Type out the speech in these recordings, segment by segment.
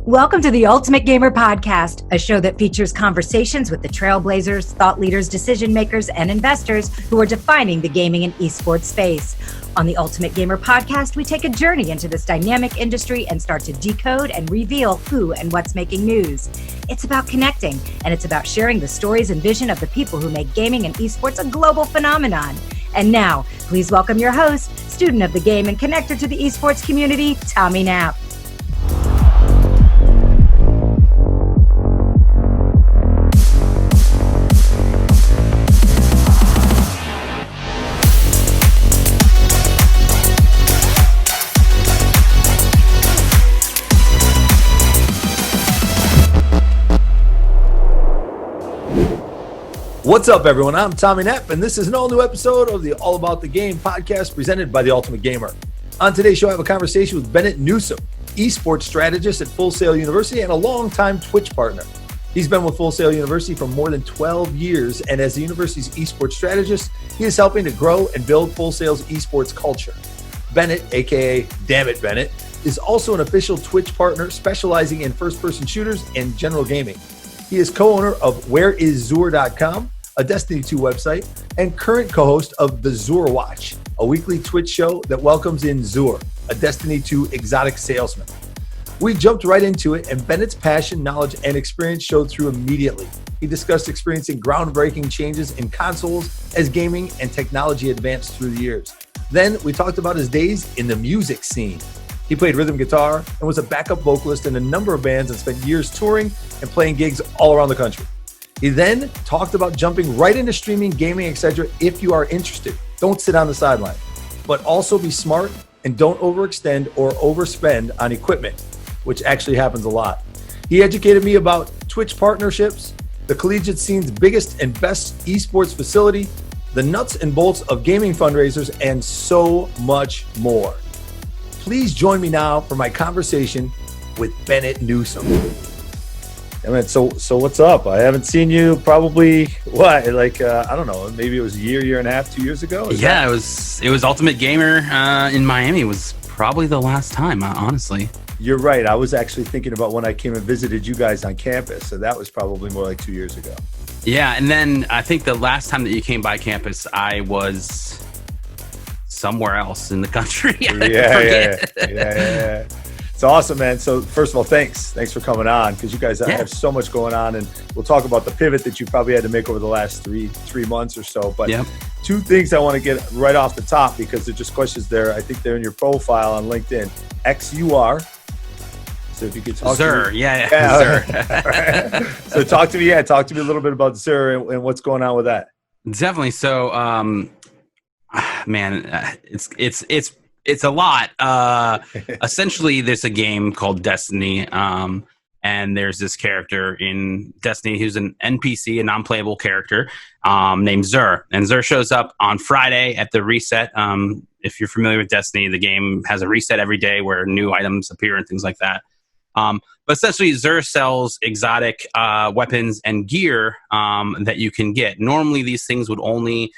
Welcome to the Ultimate Gamer Podcast, a show that features conversations with the trailblazers, thought leaders, decision makers, and investors who are defining the gaming and esports space. On the Ultimate Gamer Podcast, we take a journey into this dynamic industry and start to decode and reveal who and what's making news. It's about connecting, and it's about sharing the stories and vision of the people who make gaming and esports a global phenomenon. And now, please welcome your host, student of the game and connector to the esports community, Tommy Knapp. What's up, everyone? I'm Tommy Knapp, and this is an all-new episode of the All About the Game podcast presented by the Ultimate Gamer. On today's show, I have a conversation with Bennett Newsome, Esports Strategist at Full Sail University and a longtime Twitch partner. He's been with Full Sail University for more than 12 years, and as the university's Esports Strategist, he is helping to grow and build Full Sail's esports culture. Bennett, aka Dammit Bennett, is also an official Twitch partner specializing in first-person shooters and general gaming. He is co-owner of whereiszoor.com, a Destiny 2 website, and current co-host of The Zoor Watch, a weekly Twitch show that welcomes in Zoor, a Destiny 2 exotic salesman. We jumped right into it, and Bennett's passion, knowledge, and experience showed through immediately. He discussed experiencing groundbreaking changes in consoles as gaming and technology advanced through the years. Then we talked about his days in the music scene. He played rhythm guitar and was a backup vocalist in a number of bands and spent years touring and playing gigs all around the country. He then talked about jumping right into streaming, gaming, etc. if you are interested. Don't sit on the sideline, but also be smart and don't overextend or overspend on equipment, which actually happens a lot. He educated me about Twitch partnerships, the collegiate scene's biggest and best esports facility, the nuts and bolts of gaming fundraisers, and so much more. Please join me now for my conversation with Bennett Newsome. I mean, so what's up? I haven't seen you probably I don't know, maybe it was a year and a half, 2 years ago. It was Ultimate Gamer in Miami. It was probably the last time, honestly. You're right. I was actually thinking about when I came and visited you guys on campus. So that was probably more like 2 years ago. Yeah, and then I think the last time that you came by campus, I was somewhere else in the country. Yeah. It's awesome, man. So first of all, thanks for coming on, because you guys have so much going on, and we'll talk about the pivot that you probably had to make over the last three months or so. But two things I want to get right off the top, because they're just questions there. I think they're in your profile on LinkedIn. XUR. So if you could talk Zoor, to me. Zoor. Right. So talk to me a little bit about Zoor and what's going on with that. Definitely. So, it's a lot. Essentially, there's a game called Destiny, and there's this character in Destiny who's an NPC, a non-playable character, named Zoor. And Zoor shows up on Friday at the reset. If you're familiar with Destiny, the game has a reset every day where new items appear and things like that. But essentially, Zoor sells exotic weapons and gear that you can get. Normally, these things would only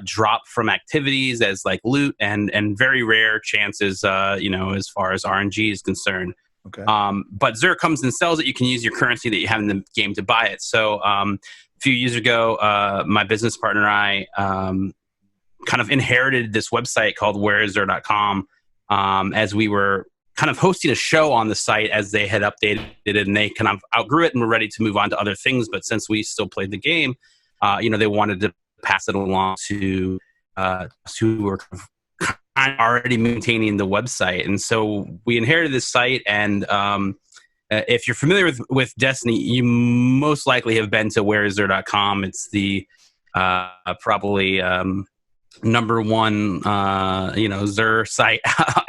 drop from activities as like loot and very rare chances, as far as RNG is concerned. Okay. But Zoor comes and sells it. You can use your currency that you have in the game to buy it. So a few years ago, my business partner and I kind of inherited this website called whereiszoor.com as we were kind of hosting a show on the site as they had updated it, and they kind of outgrew it and were ready to move on to other things. But since we still played the game, they wanted to pass it along to who were already maintaining the website. And so we inherited this site, and if you're familiar with Destiny, you most likely have been to whereiszoor.com. It's the probably number one Zoor site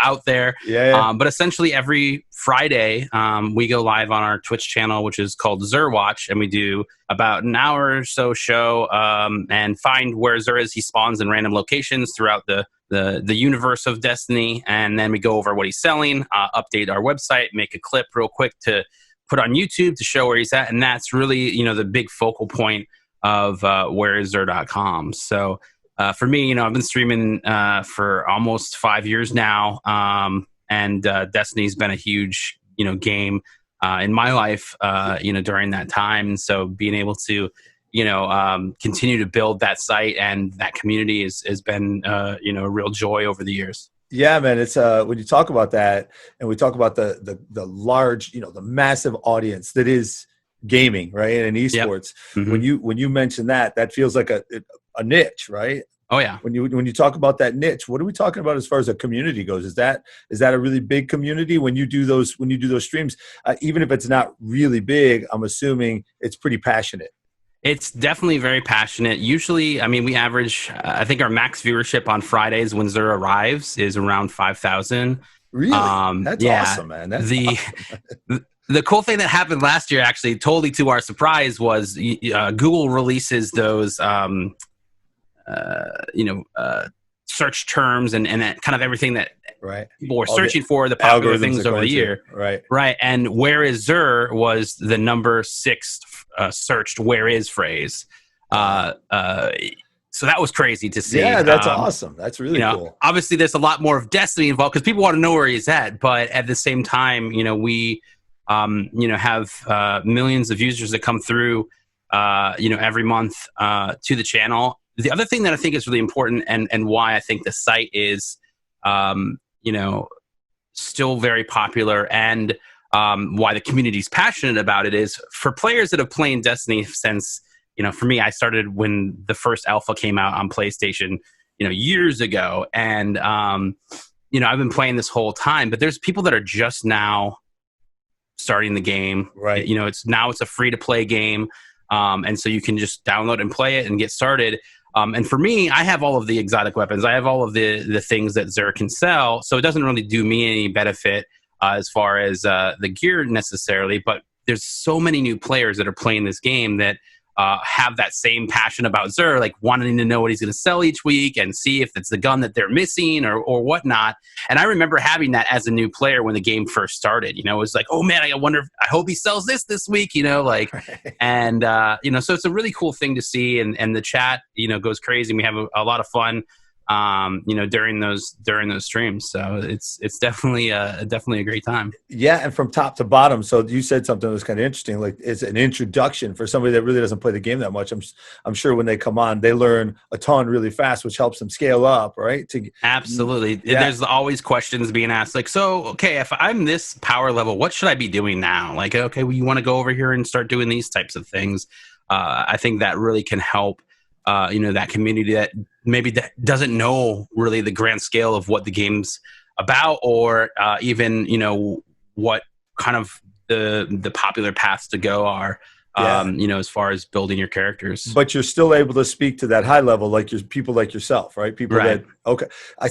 out there. But essentially every Friday we go live on our Twitch channel, which is called Zoor Watch, and we do about an hour or so show and find where Zoor is. He spawns in random locations throughout the universe of Destiny, and then we go over what he's selling, update our website, make a clip real quick to put on YouTube to show where he's at. And that's really the big focal point of whereiszoor.com. So for me, I've been streaming for almost 5 years now, and Destiny's been a huge, game in my life, during that time. And so being able to, continue to build that site and that community has been, a real joy over the years. Yeah, man. It's when you talk about that, and we talk about the large, the massive audience that is gaming, right, and in esports. Yep. Mm-hmm. When you mention that feels like a niche, right? Oh yeah. When you talk about that niche, what are we talking about as far as a community goes? Is that a really big community when you do those streams? Even if it's not really big, I'm assuming it's pretty passionate. It's definitely very passionate. Usually, I mean, we average, I think our max viewership on Fridays when Xur arrives is around 5,000. Really? That's awesome, man. That's awesome. The cool thing that happened last year, actually, totally to our surprise, was Google releases those, search terms and kind of everything that people were searching for, the popular things over the year. Right. And Where is Xur was the number 6 searched Where is phrase. So that was crazy to see. Yeah, that's awesome. That's really cool. Obviously, there's a lot more of Destiny involved because people want to know where he's at. But at the same time, we have millions of users that come through, every month to the channel. The other thing that I think is really important and why I think the site is, still very popular and why the community is passionate about it is for players that have played Destiny since, for me, I started when the first alpha came out on PlayStation, years ago. And, I've been playing this whole time, but there's people that are just now starting the game. Right. It's a free to play game. And so you can just download and play it and get started. And for me, I have all of the exotic weapons. I have all of the things that Xur can sell. So it doesn't really do me any benefit as far as the gear necessarily. But there's so many new players that are playing this game that have that same passion about Xur, like wanting to know what he's going to sell each week and see if it's the gun that they're missing or whatnot. And I remember having that as a new player when the game first started. It was like, oh man, I hope he sells this week. And so it's a really cool thing to see. And the chat, goes crazy. We have a lot of fun, during those streams. So it's definitely a great time. Yeah. And from top to bottom. So you said something that was kind of interesting, like it's an introduction for somebody that really doesn't play the game that much. I'm sure when they come on, they learn a ton really fast, which helps them scale up. Right. Absolutely. Yeah. There's always questions being asked like, so, okay, if I'm this power level, what should I be doing now? Like, okay, well, you want to go over here and start doing these types of things. I think that really can help, that community that maybe that doesn't know really the grand scale of what the game's about or even, what kind of the popular paths to go are, as far as building your characters. But you're still able to speak to that high level, like people like yourself, right? People that, okay. I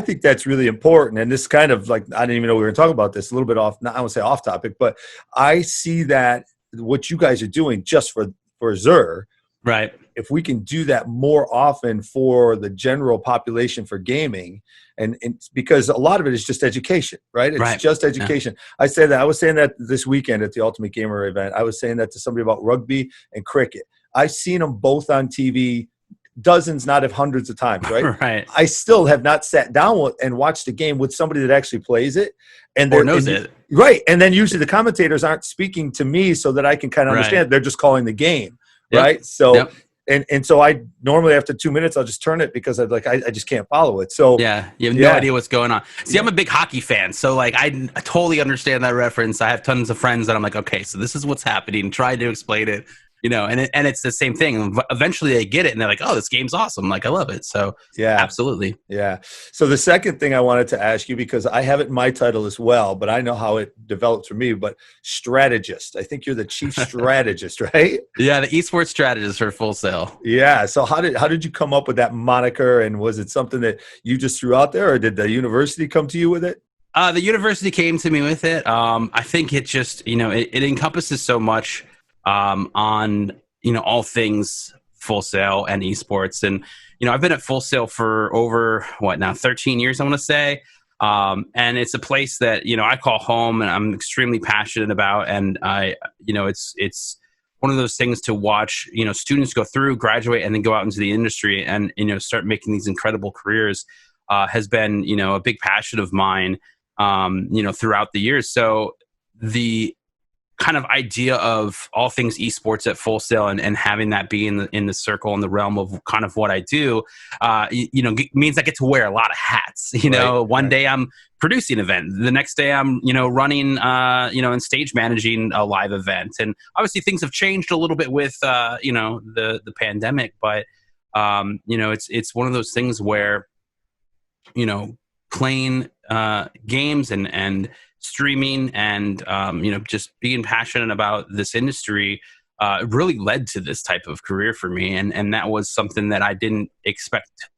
think that's really important. And this kind of like, I didn't even know we were going to talk about this a little bit off, not I won't say off topic, but I see that what you guys are doing just for Xur, right? If we can do that more often for the general population for gaming, and because a lot of it is just education, right? It's just education. Yeah. I was saying that this weekend at the Ultimate Gamer event. I was saying that to somebody about rugby and cricket. I've seen them both on TV dozens, not if hundreds of times, right? Right. I still have not sat down and watched a game with somebody that actually plays it and knows it. Right. And then usually the commentators aren't speaking to me so that I can kind of understand. They're just calling the game, right? So. And so I normally after 2 minutes I'll just turn it because I just can't follow it. So yeah, you have no idea what's going on. See, I'm a big hockey fan, so like I totally understand that reference. I have tons of friends that I'm like, okay, so this is what's happening. Try to explain it, and it's the same thing. Eventually they get it and they're like, oh, this game's awesome. Like I love it. So yeah, absolutely. Yeah. So the second thing I wanted to ask you, because I have it in my title as well, but I know how it developed for me, but strategist. I think you're the chief strategist, right? Yeah. The Esports Strategist for Full Sail. Yeah. So how did you come up with that moniker, and was it something that you just threw out there, or did the university come to you with it? The university came to me with it. I think it just, it encompasses so much on all things Full Sail and esports. And I've been at Full Sail for over 13 years I want to say, and it's a place that I call home and I'm extremely passionate about. And it's one of those things to watch students go through, graduate, and then go out into the industry and start making these incredible careers has been a big passion of mine throughout the years. So kind of idea of all things esports at Full Sail and having that be in the circle in the realm of kind of what I do, means I get to wear a lot of hats. One day I'm producing an event, the next day I'm running and stage managing a live event, and obviously things have changed a little bit with the pandemic, but it's one of those things where playing games and streaming and just being passionate about this industry really led to this type of career for me, and that was something that I didn't expect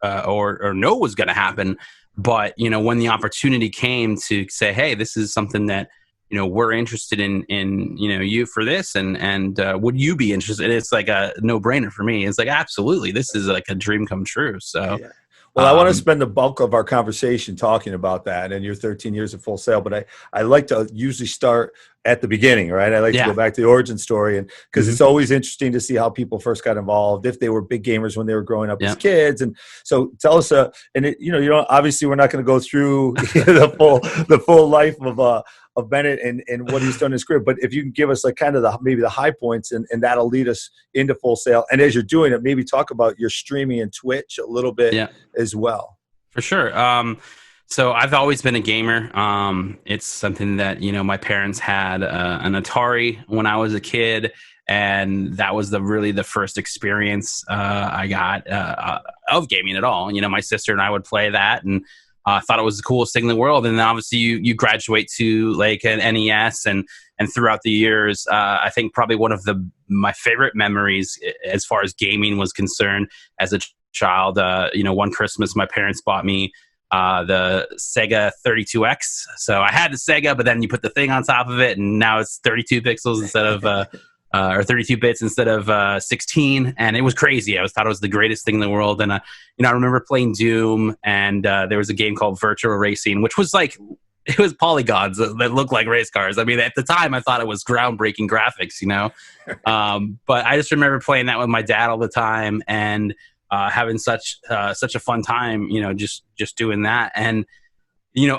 or know was going to happen. But when the opportunity came to say, hey, this is something that we're interested in you for this, and would you be interested? It's like a no-brainer for me. It's like, absolutely, this is like a dream come true. So yeah. Well, I want to spend the bulk of our conversation talking about that and your 13 years of Full Sail, but I like to usually start at the beginning, right? I like to go back to the origin story, and because it's always interesting to see how people first got involved, if they were big gamers when they were growing up as kids. And so tell us, obviously we're not going to go through the full life of Bennett and what he's done in his career, but if you can give us like kind of maybe the high points, and that'll lead us into Full Sail. And as you're doing it, maybe talk about your streaming and Twitch a little bit as well. For sure. So I've always been a gamer. It's something that, my parents had an Atari when I was a kid, and that was really the first experience I got of gaming at all. My sister and I would play that, and thought it was the coolest thing in the world. And then obviously you graduate to like an NES, and throughout the years, I think probably one of my favorite memories as far as gaming was concerned as a child, one Christmas my parents bought me the Sega 32X. So I had the Sega, but then you put the thing on top of it, and now it's 32 pixels instead of or 32 bits instead of 16, and it was crazy. I thought it was the greatest thing in the world. And I remember playing Doom, and there was a game called Virtual Racing, which was like, it was polygons that looked like race cars. I mean, at the time, I thought it was groundbreaking graphics, But I just remember playing that with my dad all the time, and having such a fun time, just doing that. And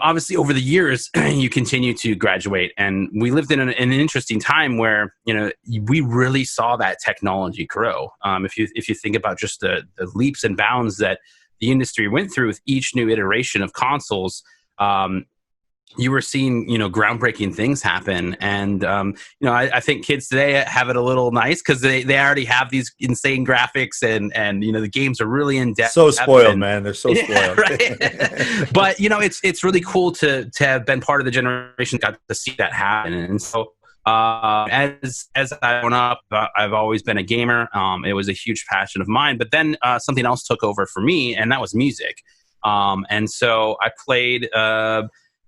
obviously over the years, you continue to graduate, and we lived in an interesting time where we really saw that technology grow. If you think about just the leaps and bounds that the industry went through with each new iteration of consoles, you were seeing, groundbreaking things happen. And, I think kids today have it a little nice because they already have these insane graphics and the games are really in depth. So spoiled, man. They're so spoiled. Right? But, it's really cool to have been part of the generation that got to see that happen. And so as I've grown up, I've always been a gamer. It was a huge passion of mine. But then something else took over for me, and that was music. And so I played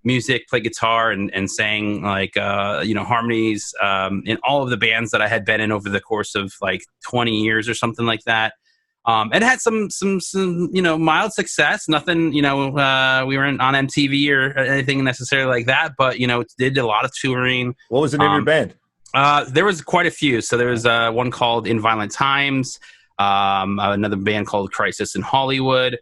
music, play guitar, and sang like harmonies in all of the bands that I had been in over the course of like 20 years or something like that. It had some mild success. Nothing, we weren't on MTV or anything necessarily like that, but did a lot of touring. What was the name of your band? There was quite a few. So there was one called In Violent Times, another band called Crisis in Hollywood.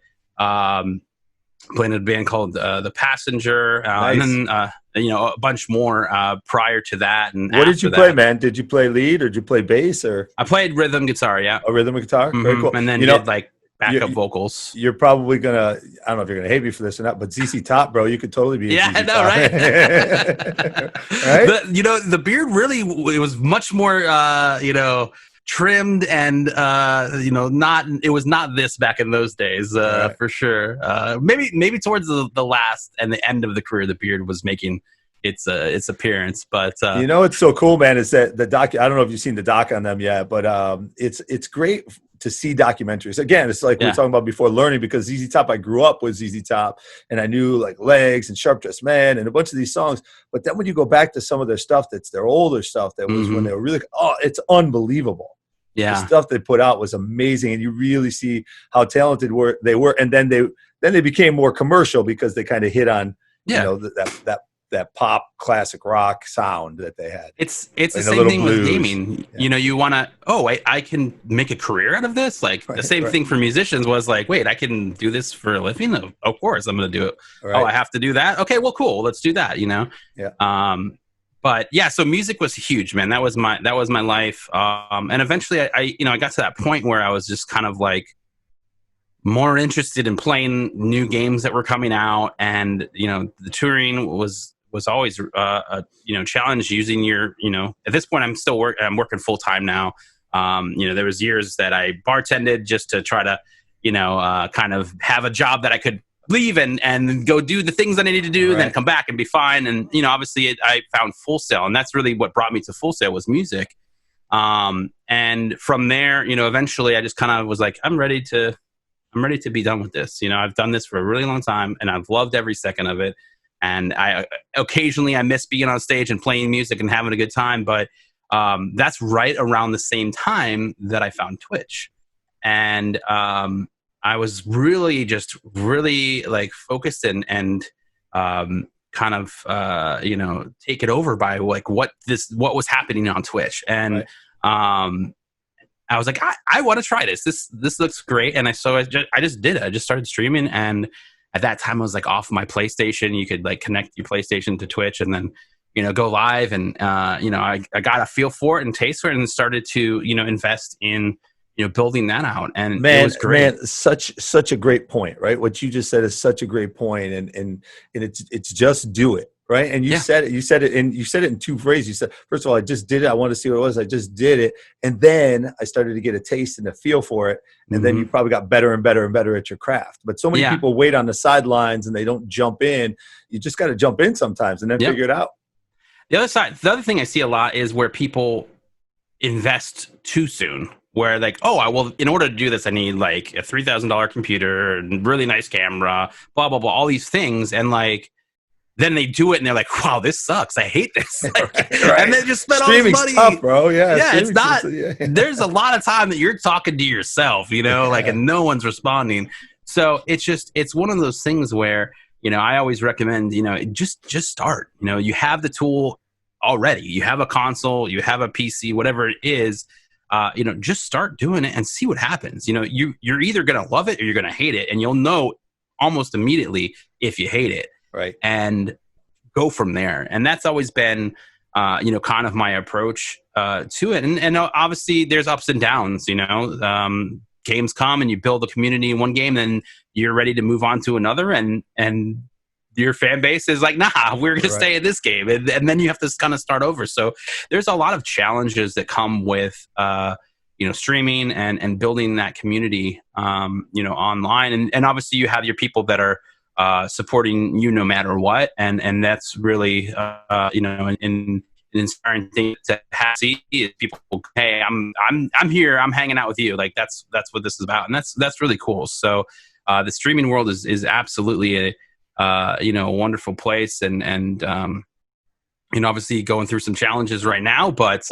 Playing in a band called The Passenger, nice. And then a bunch more prior to that. And what did you play, man? Did you play lead or did you play bass? Or I played rhythm guitar, yeah. Oh, rhythm guitar, Mm-hmm. Very cool. And then did like backup vocals. You're probably gonna, I don't know if you're gonna hate me for this or not, but ZZ Top, bro, you could totally be. Yeah, I know, right? Right. The beard really, it was much more, trimmed and it was not this back in those days, right. For sure. Maybe towards the last and the end of the career, the beard was making its appearance. But it's so cool, man, is that the doc, I don't know if you've seen the doc on them yet, but it's great to see documentaries. Again, it's like we were talking about before, learning, because ZZ Top, I grew up with ZZ Top, and I knew like Legs and Sharp Dressed Man and a bunch of these songs. But then when you go back to some of their stuff, that's their older stuff, that was when they were really, it's unbelievable. Yeah, the stuff they put out was amazing, and you really see how talented they were. And then they became more commercial because they kind of hit on that pop classic rock sound that they had. It's the same thing with gaming. Yeah. You want to, I can make a career out of this. Like the same thing for musicians was like, wait, I can do this for a living. Of course, I'm going to do it. Right. Oh, I have to do that. Okay, well, cool. Let's do that. Yeah. But yeah, so music was huge, man. That was my life. And eventually I got to that point where I was just kind of like more interested in playing new games that were coming out. And, the touring was always a challenge using your, at this point I'm working full time now. There was years that I bartended just to try to, kind of have a job that I could leave and go do the things I needed to do, and then come back and be fine. And, obviously I found Full Sail, and that's really what brought me to Full Sail was music. And from there, eventually I just kind of was like, I'm ready to be done with this. I've done this for a really long time and I've loved every second of it. And occasionally I miss being on stage and playing music and having a good time. But, that's right around the same time that I found Twitch. And, I was really like focused and kind of take it over by like what was happening on Twitch. And I was like, I want to try this. This looks great. And I just did it. I just started streaming, and at that time I was like off my PlayStation. You could like connect your PlayStation to Twitch and then go live. And I got a feel for it and taste for it, and started to invest in building that out. And it was great. Man, such a great point, right? What you just said is such a great point. And it's just do it, right? And you said it in two phrases. You said, first of all, I just did it. I want to see what it was. I just did it. And then I started to get a taste and a feel for it. And then you probably got better and better and better at your craft. But so many people wait on the sidelines and they don't jump in. You just got to jump in sometimes and then figure it out. The other thing I see a lot is where people invest too soon. Where like, in order to do this, I need like a $3,000 computer and really nice camera, blah, blah, blah, all these things. And like, then they do it and they're like, wow, this sucks. I hate this. Like, and they just spend all this money. Tough, bro. Yeah, it's not, there's a lot of time that you're talking to yourself, like, and no one's responding. So it's one of those things where, I always recommend, just start, you have the tool already. You have a console, you have a PC, whatever it is. Just start doing it and see what happens. You're either going to love it or you're going to hate it. And you'll know almost immediately if you hate it. Right. And go from there. And that's always been, kind of my approach to it. And obviously there's ups and downs, games come and you build a community in one game, then you're ready to move on to another. And your fan base is like, nah, we're going to stay in this game. And then you have to kind of start over. So there's a lot of challenges that come with, streaming and building that community, online. And obviously you have your people that are supporting you no matter what. And that's really, an inspiring thing to see is people, hey, I'm here, I'm hanging out with you. Like that's what this is about. And that's really cool. So the streaming world is absolutely a wonderful place, and obviously going through some challenges right now, but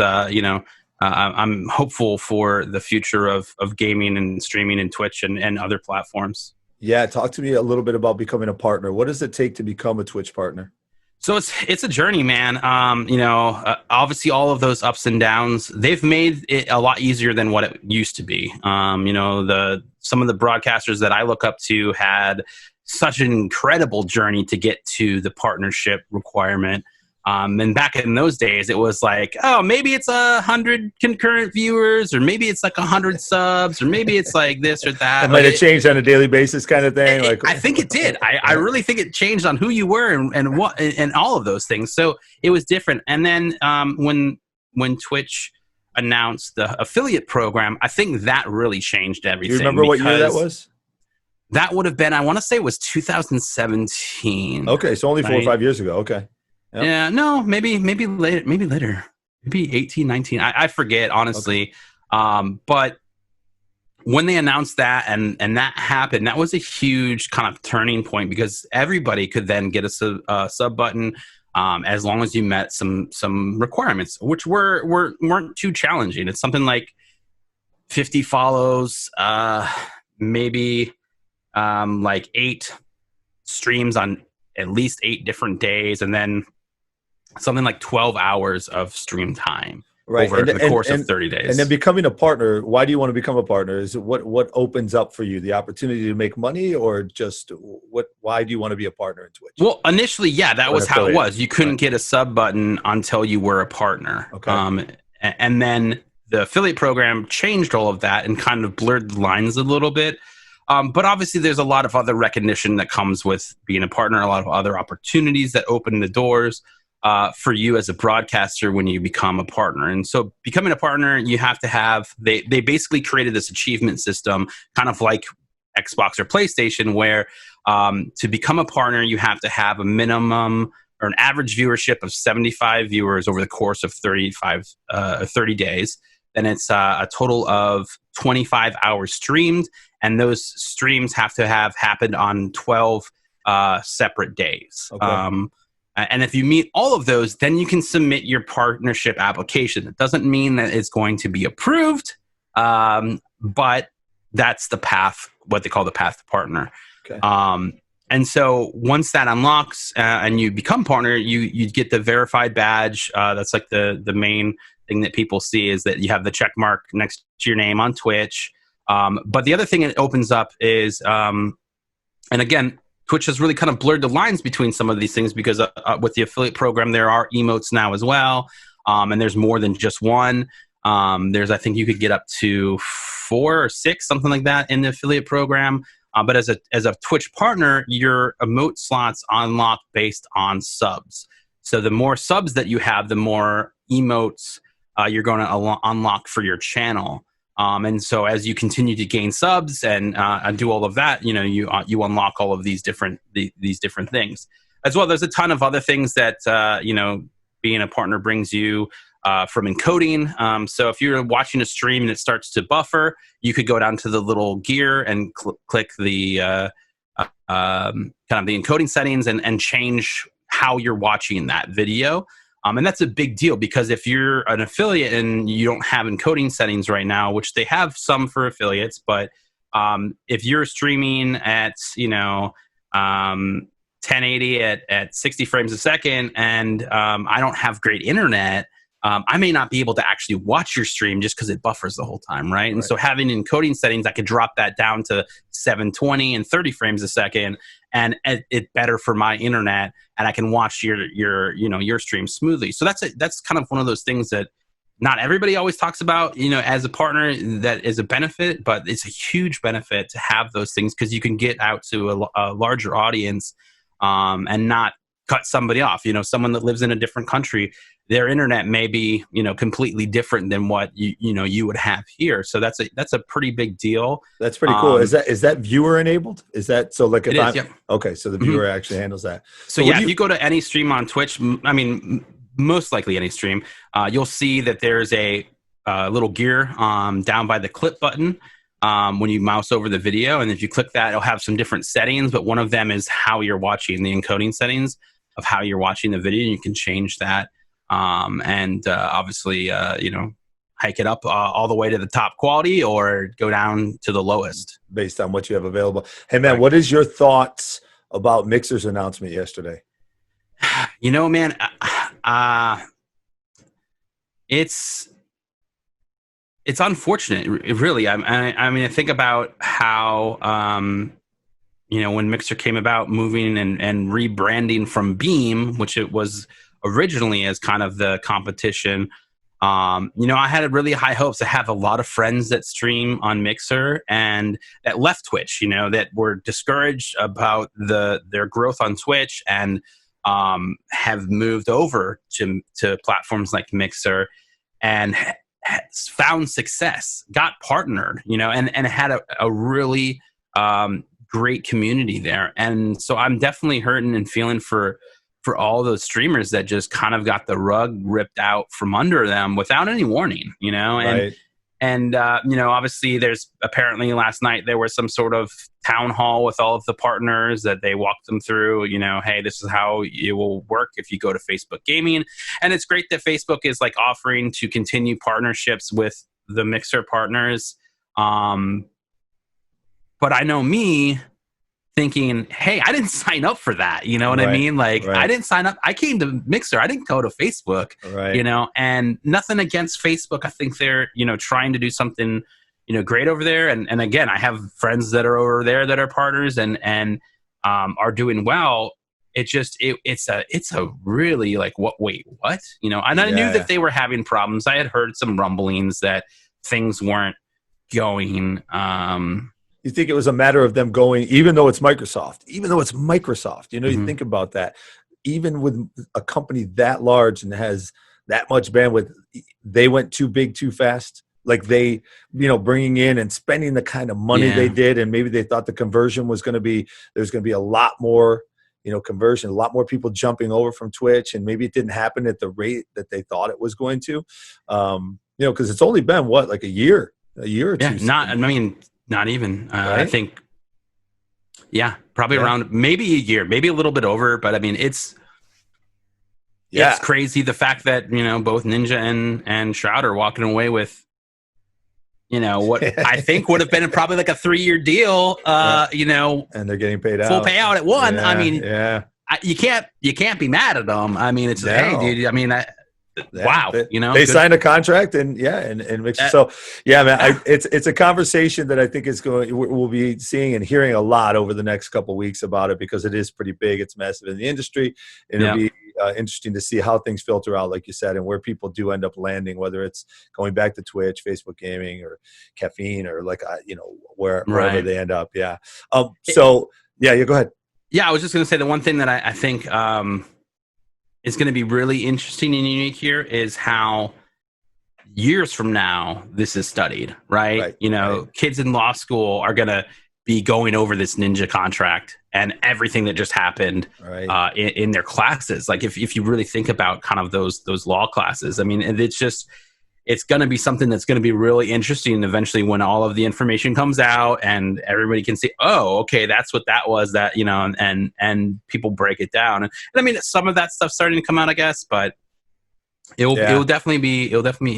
I'm hopeful for the future of gaming and streaming and Twitch and other platforms. Yeah, talk to me a little bit about becoming a partner. What does it take to become a Twitch partner? So it's a journey, man. Obviously all of those ups and downs, they've made it a lot easier than what it used to be. Some of the broadcasters that I look up to had such an incredible journey to get to the partnership requirement. And back in those days, it was like, oh, maybe it's 100 concurrent viewers, or maybe it's like 100 subs, or maybe it's like this or that. It might have changed on a daily basis kind of thing. I think it did. I really think it changed on who you were and what and all of those things. So it was different. And then when Twitch announced the affiliate program, I think that really changed everything. Do you remember what year that was? That would have been, I want to say it was 2017. Okay, so only 4 or 5 years ago. Okay. Yep. Yeah, no, maybe later. Maybe 18, 19. I forget, honestly. Okay. But when they announced that and that happened, that was a huge kind of turning point, because everybody could then get a sub button as long as you met some requirements, which weren't too challenging. It's something like 50 follows, maybe like 8 streams on at least 8 different days, and then something like 12 hours of stream time. Right. over the course of 30 days. And then becoming a partner, why do you want to become a partner? Is it what opens up for you? The opportunity to make money, or just why do you want to be a partner in Twitch? Well, initially, yeah, that was how it was. You couldn't Right. get a sub button until you were a partner. Okay. And then the affiliate program changed all of that and kind of blurred the lines a little bit. But obviously, there's a lot of other recognition that comes with being a partner, a lot of other opportunities that open the doors for you as a broadcaster when you become a partner. And so becoming a partner, you have to have, they basically created this achievement system, kind of like Xbox or PlayStation, where to become a partner, you have to have a minimum or an average viewership of 75 viewers over the course of 30 days. Then it's a total of 25 hours streamed, and those streams have to have happened on 12 separate days. Okay. And if you meet all of those, then you can submit your partnership application. It doesn't mean that it's going to be approved, but that's the path, what they call the path to partner. Okay. And so once that unlocks and you become partner, you get the verified badge. That's like the main thing that people see, is that you have the check mark next to your name on Twitch. But the other thing it opens up is, and again, Twitch has really kind of blurred the lines between some of these things, because with the affiliate program, there are emotes now as well. And there's more than just one. I think you could get up to 4 or 6, something like that, in the affiliate program. But as a Twitch partner, your emote slots unlock based on subs. So the more subs that you have, the more emotes you're going to unlock for your channel. And so as you continue to gain subs and do all of that, you unlock all of these different things. As well, there's a ton of other things that being a partner brings you. From encoding. So if you're watching a stream and it starts to buffer, you could go down to the little gear and click the kind of the encoding settings and change how you're watching that video. And that's a big deal, because if you're an affiliate and you don't have encoding settings right now, which they have some for affiliates, but if you're streaming at 1080 at 60 frames a second and I don't have great internet, I may not be able to actually watch your stream just because it buffers the whole time, right? And so having encoding settings, I could drop that down to 720 and 30 frames a second, and it's better for my internet, and I can watch your stream smoothly. So that's kind of one of those things that not everybody always talks about, as a partner, that is a benefit, but it's a huge benefit to have those things, because you can get out to a larger audience and not cut somebody off. Someone that lives in a different country, their internet may be, completely different than what you would have here. So that's a pretty big deal. That's pretty cool. Is that viewer enabled? Is that so? Like, yep. Okay, so the viewer actually handles that. So yeah, if you go to any stream on Twitch, most likely any stream, you'll see that there's a little gear down by the clip button when you mouse over the video, and if you click that, it'll have some different settings. But one of them is how you're watching, the encoding settings of how you're watching the video. And you can change that. Obviously, hike it up all the way to the top quality or go down to the lowest. Based on what you have available. Hey, man, What is your thoughts about Mixer's announcement yesterday? Man, it's unfortunate, really. I think about how, when Mixer came about, moving and rebranding from Beam, which it was originally as kind of the competition. I had really high hopes. I have a lot of friends that stream on Mixer and that left Twitch, that were discouraged about their growth on Twitch and have moved over to platforms like Mixer and found success, got partnered, and had a really great community there. And so I'm definitely hurting and feeling for all those streamers that just kind of got the rug ripped out from under them without any warning, Right. And obviously there's apparently last night there was some sort of town hall with all of the partners that they walked them through, hey, this is how it will work if you go to Facebook Gaming. And it's great that Facebook is like offering to continue partnerships with the Mixer partners. But I know me, thinking, hey, I didn't sign up for that. You know what I mean? Like, I didn't sign up. I came to Mixer. I didn't go to Facebook, you know, and nothing against Facebook. I think they're, you know, trying to do something, you know, great over there. And again, I have friends that are over there that are partners and are doing well. It's a really like, wait, what? You know, and I knew that they were having problems. I had heard some rumblings that things weren't going, you think it was a matter of them going, even though it's Microsoft, you know, you think about that, even with a company that large and has that much bandwidth, they went too big too fast. Like they, you know, bringing in and spending the kind of money they did. And maybe they thought the conversion was going to be, there's going to be a lot more, you know, conversion, a lot more people jumping over from Twitch. And maybe it didn't happen at the rate that they thought it was going to, you know, cause it's only been like a year or two. Not even, I think, probably around maybe a year, maybe a little bit over, but I mean, it's crazy. The fact that, you know, both Ninja and Shroud are walking away with, you know, what I think would have been probably like a 3-year deal, you know, and they're getting paid full out. payout at one. Yeah, I mean, you can't be mad at them. I mean, it's hey, dude. I mean, wow, you know, they signed a contract and so man, it's a conversation that I think we'll be seeing and hearing a lot over the next couple of weeks about it, because it is pretty big. It's massive in the industry, and it'll be interesting to see how things filter out, like you said, and where people do end up landing, whether it's going back to Twitch, Facebook Gaming, or Caffeine, or like you know, wherever they end up. So you go ahead. I was just going to say the one thing that I think is going to be really interesting and unique here is how years from now this is studied, right? You know, kids in law school are going to be going over this Ninja contract and everything that just happened in their classes. Like if you really think about kind of those law classes, I mean, it's going to be something that's going to be really interesting eventually when all of the information comes out and everybody can see, oh, okay, that's what that was, that, you know, and people break it down. And I mean, some of that stuff's starting to come out, I guess, but it'll definitely be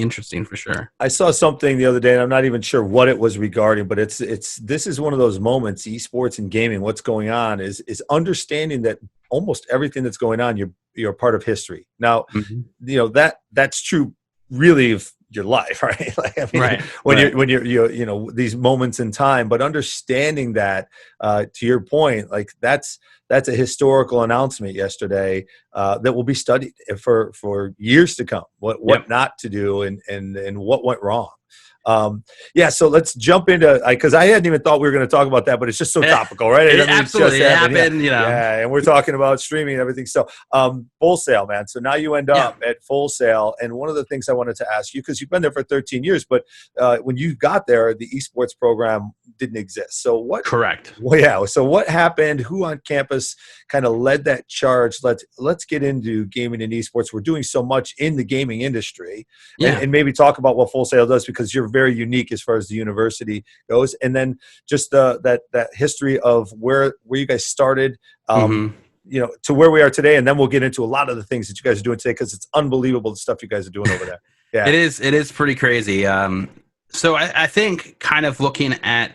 interesting for sure. I saw something the other day, and I'm not even sure what it was regarding, but this is one of those moments, esports and gaming, what's going on is understanding that almost everything that's going on, you're a part of history. Now, you know, that's true really of your life, right? Like, I mean, when you're you know, these moments in time, but understanding that, to your point, like that's a historical announcement yesterday that will be studied for years to come. What not to do and what went wrong. So let's jump into, because I hadn't even thought we were going to talk about that, but it's just so topical, right? It absolutely happened, you know. And we're talking about streaming and everything. So Full Sail, man. So now you end up at Full Sail, and one of the things I wanted to ask you, because you've been there for 13 years, but when you got there, the esports program didn't exist. So what? Correct. Well, so what happened? Who on campus kind of led that charge? Let's get into gaming and esports. We're doing so much in the gaming industry, and maybe talk about what Full Sail does, because you're very unique as far as the university goes, and then just that history of where you guys started, you know, to where we are today, and then we'll get into a lot of the things that you guys are doing today, because it's unbelievable the stuff you guys are doing over there. Yeah, it is pretty crazy. So I think kind of looking at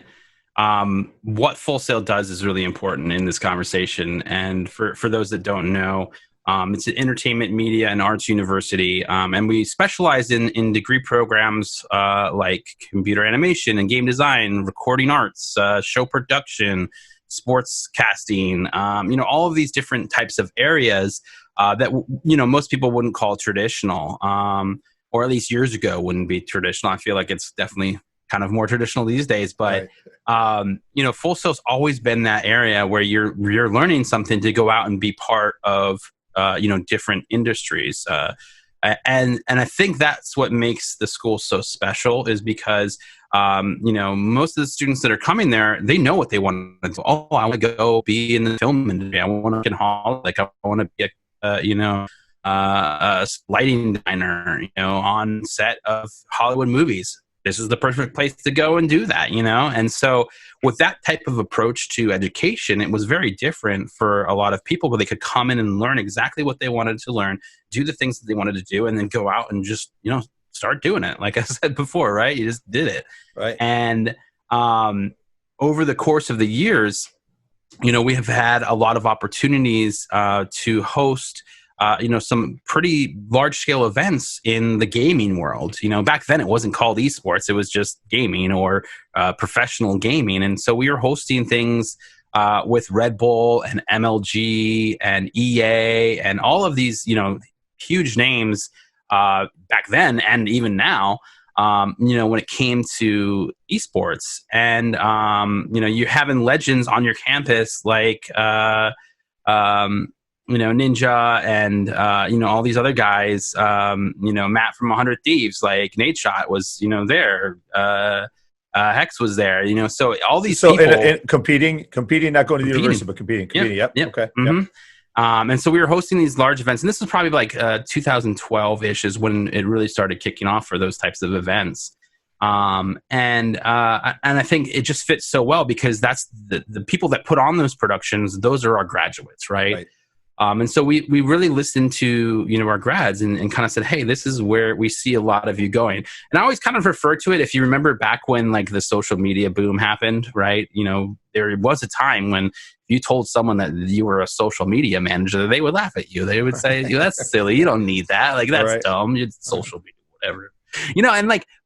what Full Sail does is really important in this conversation, and for those that don't know, it's an entertainment, media, and arts university, and we specialize in degree programs like computer animation and game design, recording arts, show production, sports casting, you know, all of these different types of areas that, you know, most people wouldn't call traditional, or at least years ago wouldn't be traditional. I feel like it's definitely kind of more traditional these days, but you know, Full Sail's always been that area where you're learning something to go out and be part of you know, different industries. And I think that's what makes the school so special, is because, you know, most of the students that are coming there, they know what they want to do. Oh, I want to go be in the film industry. I want to get like I want to be a lighting designer, you know, on set of Hollywood movies. This is the perfect place to go and do that, you know? And so with that type of approach to education, it was very different for a lot of people, where they could come in and learn exactly what they wanted to learn, do the things that they wanted to do, and then go out and just, you know, start doing it. Like I said before, right? You just did it. Right. And over the course of the years, we have had a lot of opportunities to host some pretty large scale events in the gaming world. Back then it wasn't called esports, it was just gaming or professional gaming. And so we were hosting things with Red Bull and MLG and EA and all of these, huge names back then and even now, when it came to esports. And, you're having legends on your campus like, Ninja and, all these other guys, Matt from 100 Thieves, like Nate Shot was, there. Hex was there, so all these people. And competing, not going to the university, but competing. Yep. Okay. Mm-hmm. Yep. And so we were hosting these large events, and this was probably like 2012-ish is when it really started kicking off for those types of events. And I think it just fits so well because that's the people that put on those productions. Those are our graduates, right? And so we really listened to, our grads and kind of said, hey, this is where we see a lot of you going. And I always kind of refer to it, if you remember back when like the social media boom happened, right? There was a time when you told someone that you were a social media manager, they would laugh at you. They would say, that's silly. You don't need that. Like, that's dumb. It's social media, whatever.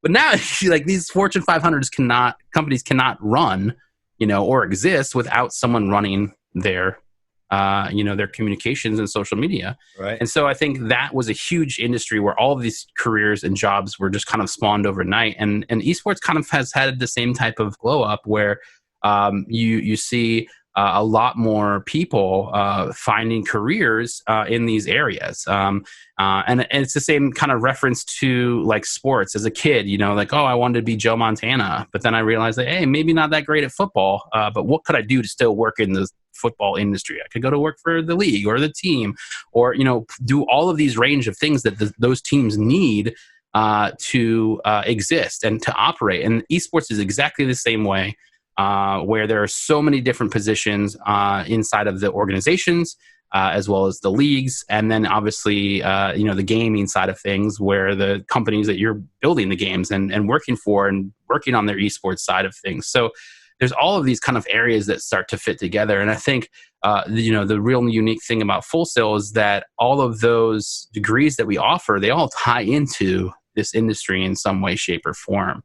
But now like these Fortune 500s companies cannot run, or exist without someone running their communications and social media. Right. And so I think that was a huge industry where all of these careers and jobs were just kind of spawned overnight. And esports kind of has had the same type of glow up where you see a lot more people finding careers in these areas. And it's the same kind of reference to like sports as a kid, like, oh, I wanted to be Joe Montana. But then I realized that, hey, maybe not that great at football, but what could I do to still work in the football industry? I could go to work for the league or the team or, do all of these range of things that those teams need to exist and to operate. And esports is exactly the same way. Where there are so many different positions inside of the organizations, as well as the leagues, and then obviously, the gaming side of things, where the companies that you're building the games and working for and working on their esports side of things. So there's all of these kind of areas that start to fit together. And I think, the real unique thing about Full Sail is that all of those degrees that we offer, they all tie into this industry in some way, shape, or form.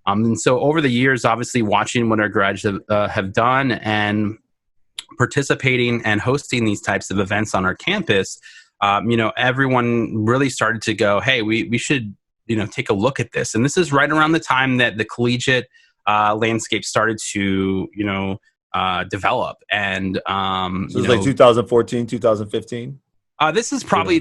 And so over the years, obviously watching what our grads have done and participating and hosting these types of events on our campus, everyone really started to go, hey, we should, take a look at this. And this is right around the time that the collegiate landscape started to, develop. And so it was like 2014, 2015? This is probably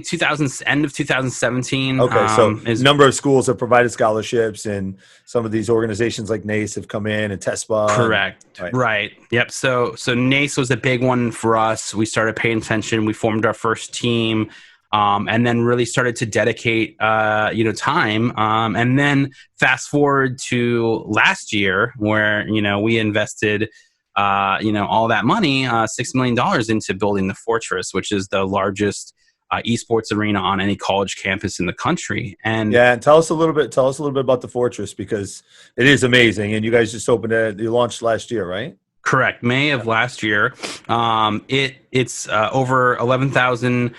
end of 2017. Okay, so number of schools have provided scholarships, and some of these organizations like NACE have come in and TESPA. Correct. Right. Yep. So NACE was a big one for us. We started paying attention. We formed our first team, and then really started to dedicate, time. And then fast forward to last year, where we invested. All that money, $6 million into building the Fortress, which is the largest esports arena on any college campus in the country. And tell us a little bit about the Fortress, because it is amazing. And you guys just opened it. You launched last year, right? Correct. May of last year. It's over 11,000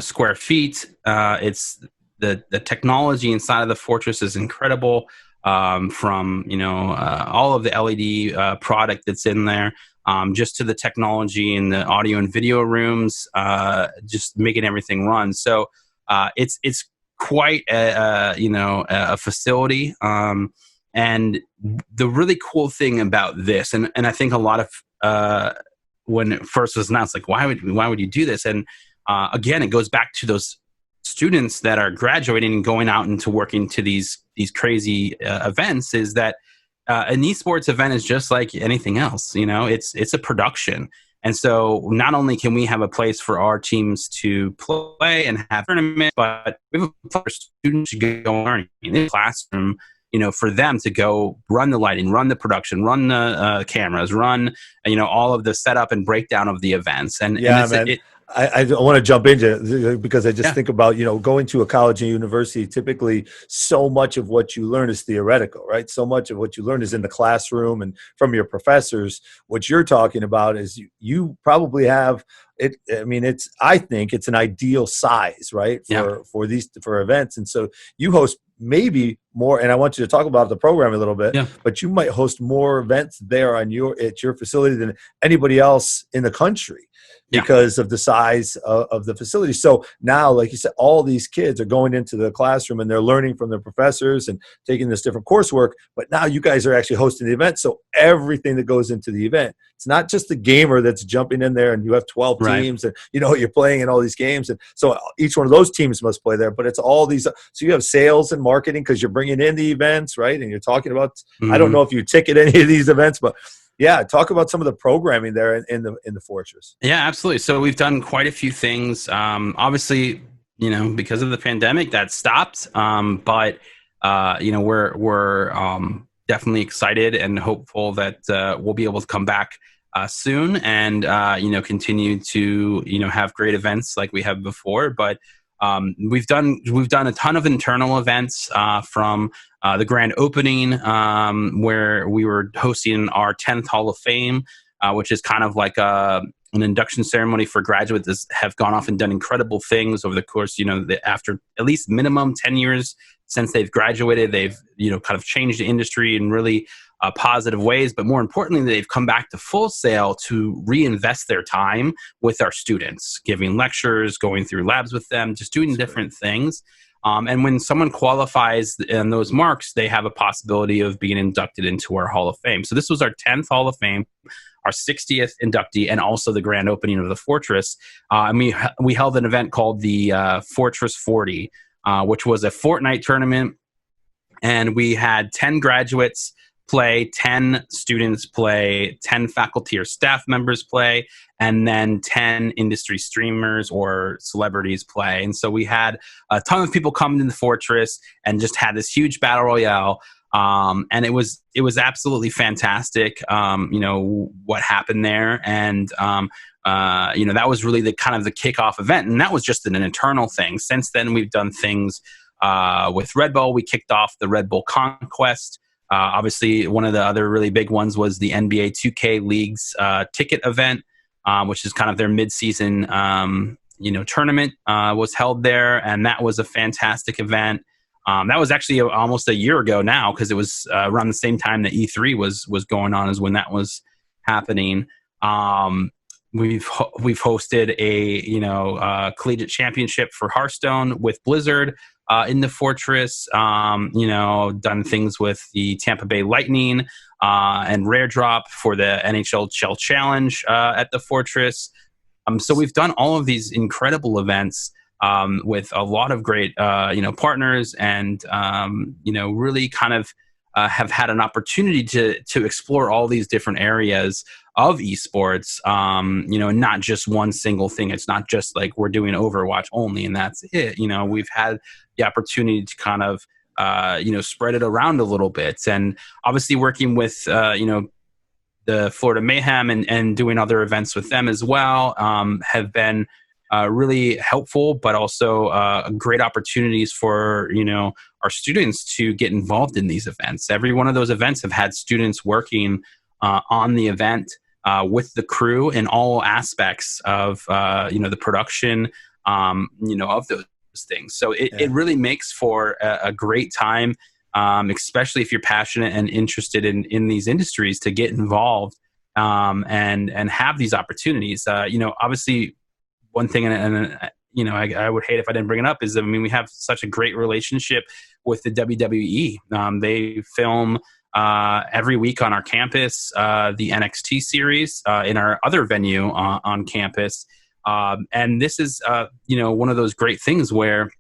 square feet. It's the technology inside of the Fortress is incredible. From all of the LED product that's in there, just to the technology and the audio and video rooms, just making everything run. So it's quite a facility. And the really cool thing about this, and I think a lot of when it first was announced, like why would you do this? And again, it goes back to those students that are graduating and going out into working to these crazy events, is that an esports event is just like anything else. It's a production. And so not only can we have a place for our teams to play and have tournaments, but we have a place for students to go learning in the classroom, for them to go run the lighting, run the production, run the cameras, run, all of the setup and breakdown of the events. And I want to jump into because I just think about, going to a college and university, typically so much of what you learn is theoretical, right? So much of what you learn is in the classroom and from your professors. What you're talking about is you probably have it. I mean, I think it's an ideal size, right? For events. And so you host maybe more, and I want you to talk about the program a little bit, but you might host more events there at your facility than anybody else in the country, because of the size of the facility. So now, like you said, all these kids are going into the classroom and they're learning from their professors and taking this different coursework. But now you guys are actually hosting the event. So everything that goes into the event, it's not just the gamer that's jumping in there and you have 12 teams and, you're playing in all these games. And so each one of those teams must play there, but it's all these. So you have sales and marketing because you're bringing in the events, right? And you're talking about, I don't know if you ticket any of these events, but talk about some of the programming there in the Fortress. Yeah, absolutely. So we've done quite a few things. Obviously, because of the pandemic, that stopped. But we're definitely excited and hopeful that we'll be able to come back soon and continue to have great events like we have before. But we've done a ton of internal events from the grand opening, where we were hosting our 10th Hall of Fame, which is kind of like an induction ceremony for graduates that have gone off and done incredible things over the course, after at least minimum 10 years since they've graduated, they've, kind of changed the industry in really positive ways. But more importantly, they've come back to Full Sail to reinvest their time with our students, giving lectures, going through labs with them, just doing different things. And when someone qualifies in those marks, they have a possibility of being inducted into our Hall of Fame. So this was our 10th Hall of Fame, our 60th inductee, and also the grand opening of the Fortress. And we held an event called the Fortress 40, which was a fortnight tournament. And we had 10 graduates play, 10 students play, 10 faculty or staff members play, and then 10 industry streamers or celebrities play. And so we had a ton of people come into the Fortress and just had this huge battle royale. And it was absolutely fantastic, what happened there. And, that was really the kind of the kickoff event. And that was just an internal thing. Since then, we've done things with Red Bull. We kicked off the Red Bull Conquest. Obviously, one of the other really big ones was the NBA 2K League's ticket event, which is kind of their mid-season, tournament was held there. And that was a fantastic event. That was actually almost a year ago now, because it was around the same time that E3 was going on as when that was happening. We've hosted a collegiate championship for Hearthstone with Blizzard in the Fortress. Done things with the Tampa Bay Lightning and Rare Drop for the NHL Shell Challenge at the Fortress. So we've done all of these incredible events with a lot of great partners, and really kind of have had an opportunity to explore all these different areas of esports, not just one single thing. It's not just like we're doing Overwatch only and that's it. We've had the opportunity to kind of, spread it around a little bit. And obviously working with, the Florida Mayhem and doing other events with them as well, have been really helpful, but also great opportunities for, our students to get involved in these events. Every one of those events have had students working on the event with the crew in all aspects of, the production, of those things. So it really makes for a great time, especially if you're passionate and interested in these industries, to get involved and have these opportunities. Obviously, one thing, and I would hate if I didn't bring it up, is we have such a great relationship with the WWE. They film every week on our campus the NXT series in our other venue on campus. And this is, one of those great things where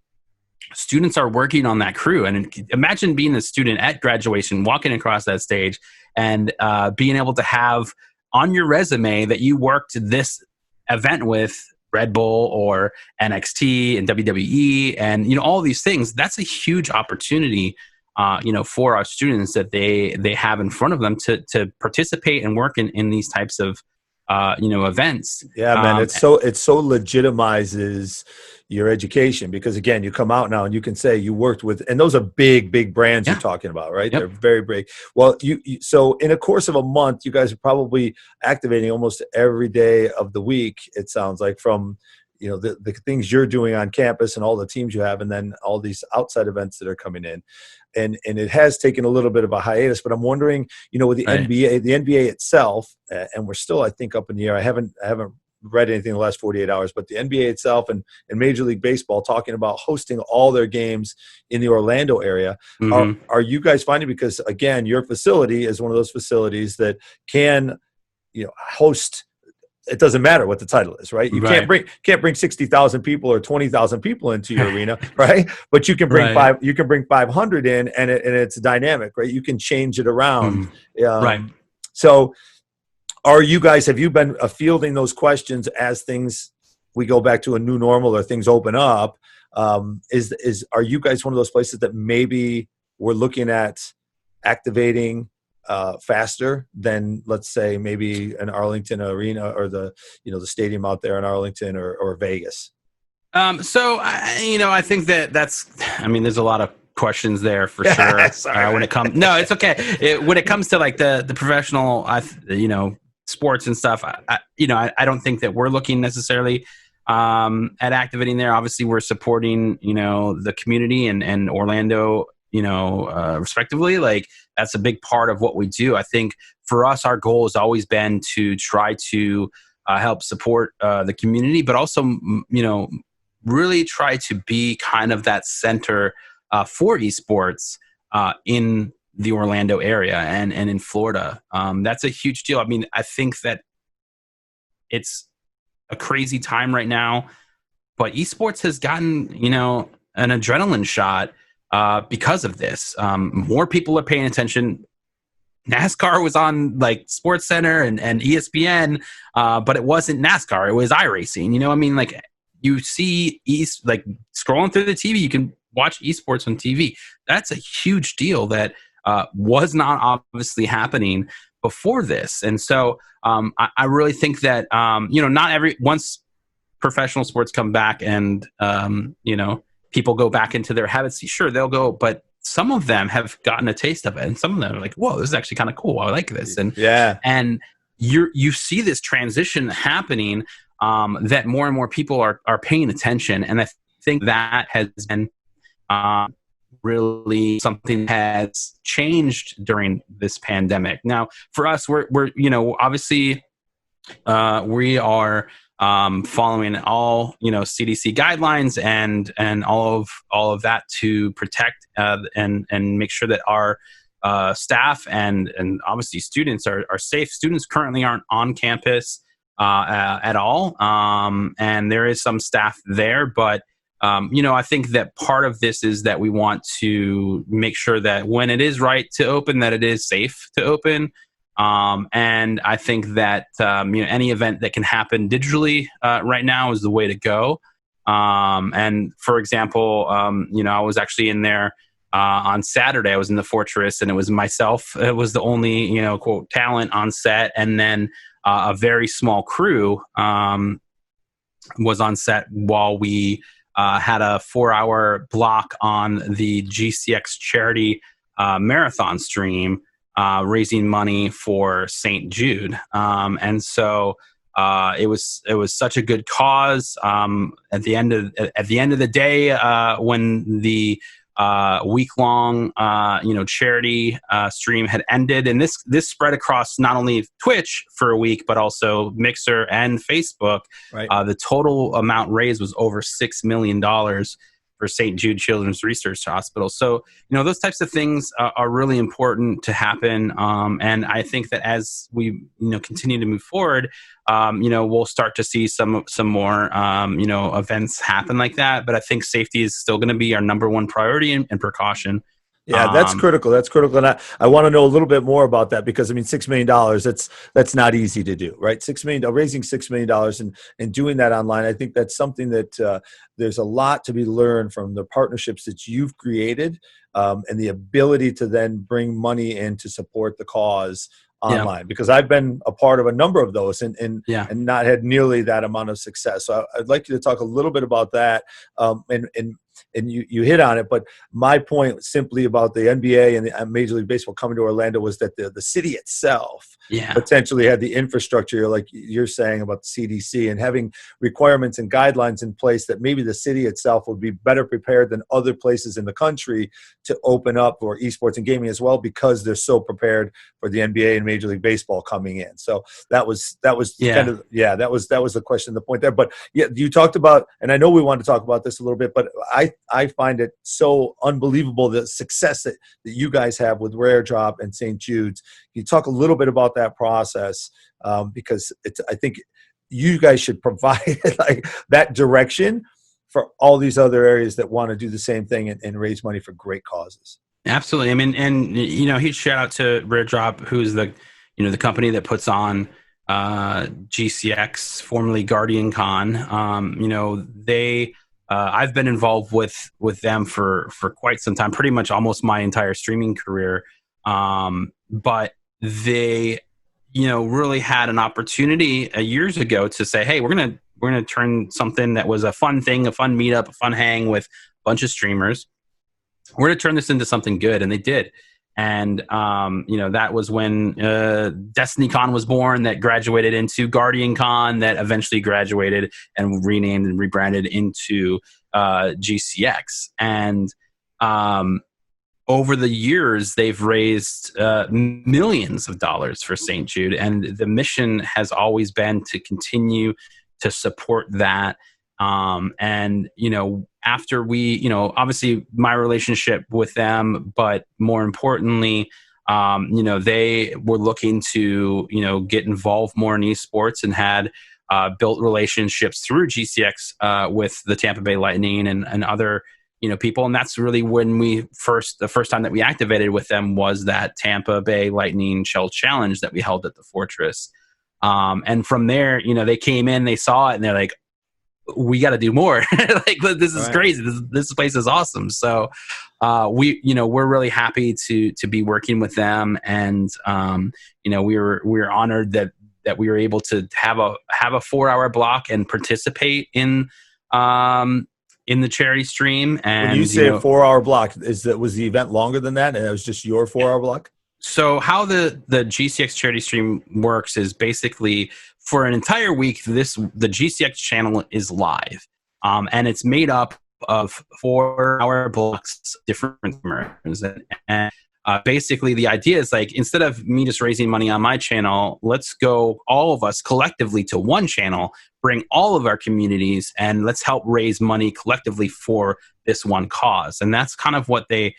students are working on that crew. And imagine being a student at graduation, walking across that stage and being able to have on your resume that you worked this event with Red Bull or NXT and WWE and, all these things. That's a huge opportunity, for our students that they have in front of them to participate and work in these types of events. Yeah, man, it so legitimizes your education, because again, you come out now and you can say you worked with, and those are big brands you're talking about, right? Yep. They're very big. Well, so in a course of a month, you guys are probably activating almost every day of the week. It sounds like, from the things you're doing on campus and all the teams you have, and then all these outside events that are coming in. And it has taken a little bit of a hiatus, but I'm wondering, with the NBA itself, and we're still, I think, up in the air. I haven't read anything in the last 48 hours, but the NBA itself and Major League Baseball talking about hosting all their games in the Orlando area. Mm-hmm. Are you guys finding, because again, your facility is one of those facilities that can, host, it doesn't matter what the title is, right? You can't bring 60,000 people or 20,000 people into your arena, right? But you can bring 500 in, and it's dynamic, right? You can change it around. Right. So have you been fielding those questions as we go back to a new normal or things open up? Are you guys one of those places that maybe we're looking at activating faster than, let's say, maybe an Arlington arena or the stadium out there in Arlington or Vegas? I think there's a lot of questions there for sure. When it comes, no, it's okay. When it comes to like the professional, sports and stuff, I don't think that we're looking necessarily at activating there. Obviously, we're supporting, the community and Orlando, respectively. Like, that's a big part of what we do. I think for us, our goal has always been to try to help support the community, but also, really try to be kind of that center for esports in the Orlando area and in Florida. That's a huge deal. I mean, I think that it's a crazy time right now, but esports has gotten, an adrenaline shot because of this. More people are paying attention. NASCAR was on like Sports Center and ESPN, but it wasn't NASCAR. It was iRacing. Like, you see like scrolling through the TV, you can watch esports on TV. That's a huge deal that was not obviously happening before this. And so I really think that, once professional sports come back and, people go back into their habits, sure, they'll go, but some of them have gotten a taste of it. And some of them are like, whoa, this is actually kind of cool. I like this. And you see this transition happening, that more and more people are paying attention. And I think that has been really something that has changed during this pandemic. Now, for us, we're obviously we are following all CDC guidelines and all of that to protect and make sure that our staff and obviously students are safe. Students currently aren't on campus at all, and there is some staff there, but I think that part of this is that we want to make sure that when it is right to open, that it is safe to open. And I think that, any event that can happen digitally right now is the way to go. And for example, I was actually in there on Saturday. I was in the Fortress, and it was myself. It was the only, quote, talent on set. And then a very small crew was on set while we had a 4-hour block on the GCX charity marathon stream, raising money for St. Jude. And so it was such a good cause. At the end of the day, when the week-long charity stream had ended, and this spread across not only Twitch for a week but also Mixer and Facebook. Right. The total amount raised was over $6 million for St. Jude Children's Research Hospital. So those types of things are really important to happen, and I think that as we continue to move forward, we'll start to see some more events happen like that. But I think safety is still going to be our number one priority and precaution. Yeah, that's critical. That's critical. And I want to know a little bit more about that, because $6 million, that's not easy to do, right? Raising $6 million and doing that online. I think that's something that there's a lot to be learned from the partnerships that you've created, and the ability to then bring money in to support the cause online, because I've been a part of a number of those and not had nearly that amount of success. So I'd like you to talk a little bit about that. And you hit on it, but my point simply about the NBA and the Major League Baseball coming to Orlando was that the city itself potentially had the infrastructure, like you're saying about the CDC, and having requirements and guidelines in place that maybe the city itself would be better prepared than other places in the country to open up for esports and gaming as well, because they're so prepared for the NBA and Major League Baseball coming in. So that was that was the question, the point there. But yeah, you talked about, and I know we want to talk about this a little bit, but I find it so unbelievable, the success that you guys have with Rare Drop and St. Jude's. Can you talk a little bit about that process? Because I think you guys should provide like that direction for all these other areas that want to do the same thing and raise money for great causes. Absolutely. I mean, and huge shout out to Rare Drop, who's the company that puts on GCX, formerly Guardian Con. I've been involved with them for quite some time, pretty much almost my entire streaming career. But they, really had an opportunity years ago to say, hey, we're gonna turn something that was a fun thing, a fun meetup, a fun hang with a bunch of streamers. We're gonna turn this into something good, and they did. And that was when Destiny Con was born, that graduated into Guardian Con, that eventually graduated and renamed and rebranded into GCX. And over the years, they've raised millions of dollars for St. Jude, and the mission has always been to continue to support that. After we, obviously my relationship with them, but more importantly, they were looking to, get involved more in esports, and had built relationships through GCX with the Tampa Bay Lightning and other, people. And that's really when the first time that we activated with them was that Tampa Bay Lightning Shell Challenge that we held at the Fortress. And from there, they came in, they saw it, and they're like, we got to do more. Like, this is crazy. This place is awesome. So, we're really happy to be working with them. And, we were honored that we were able to have a 4-hour block and participate in the charity stream. And when you say a 4-hour block, was the event longer than that? And it was just your 4-hour block? So how the GCX charity stream works is basically, for an entire week, the GCX channel is live, and it's made up of 4-hour blocks, different streamers. And basically, the idea is, like, instead of me just raising money on my channel, let's go all of us collectively to one channel, bring all of our communities, and let's help raise money collectively for this one cause. And that's kind of what they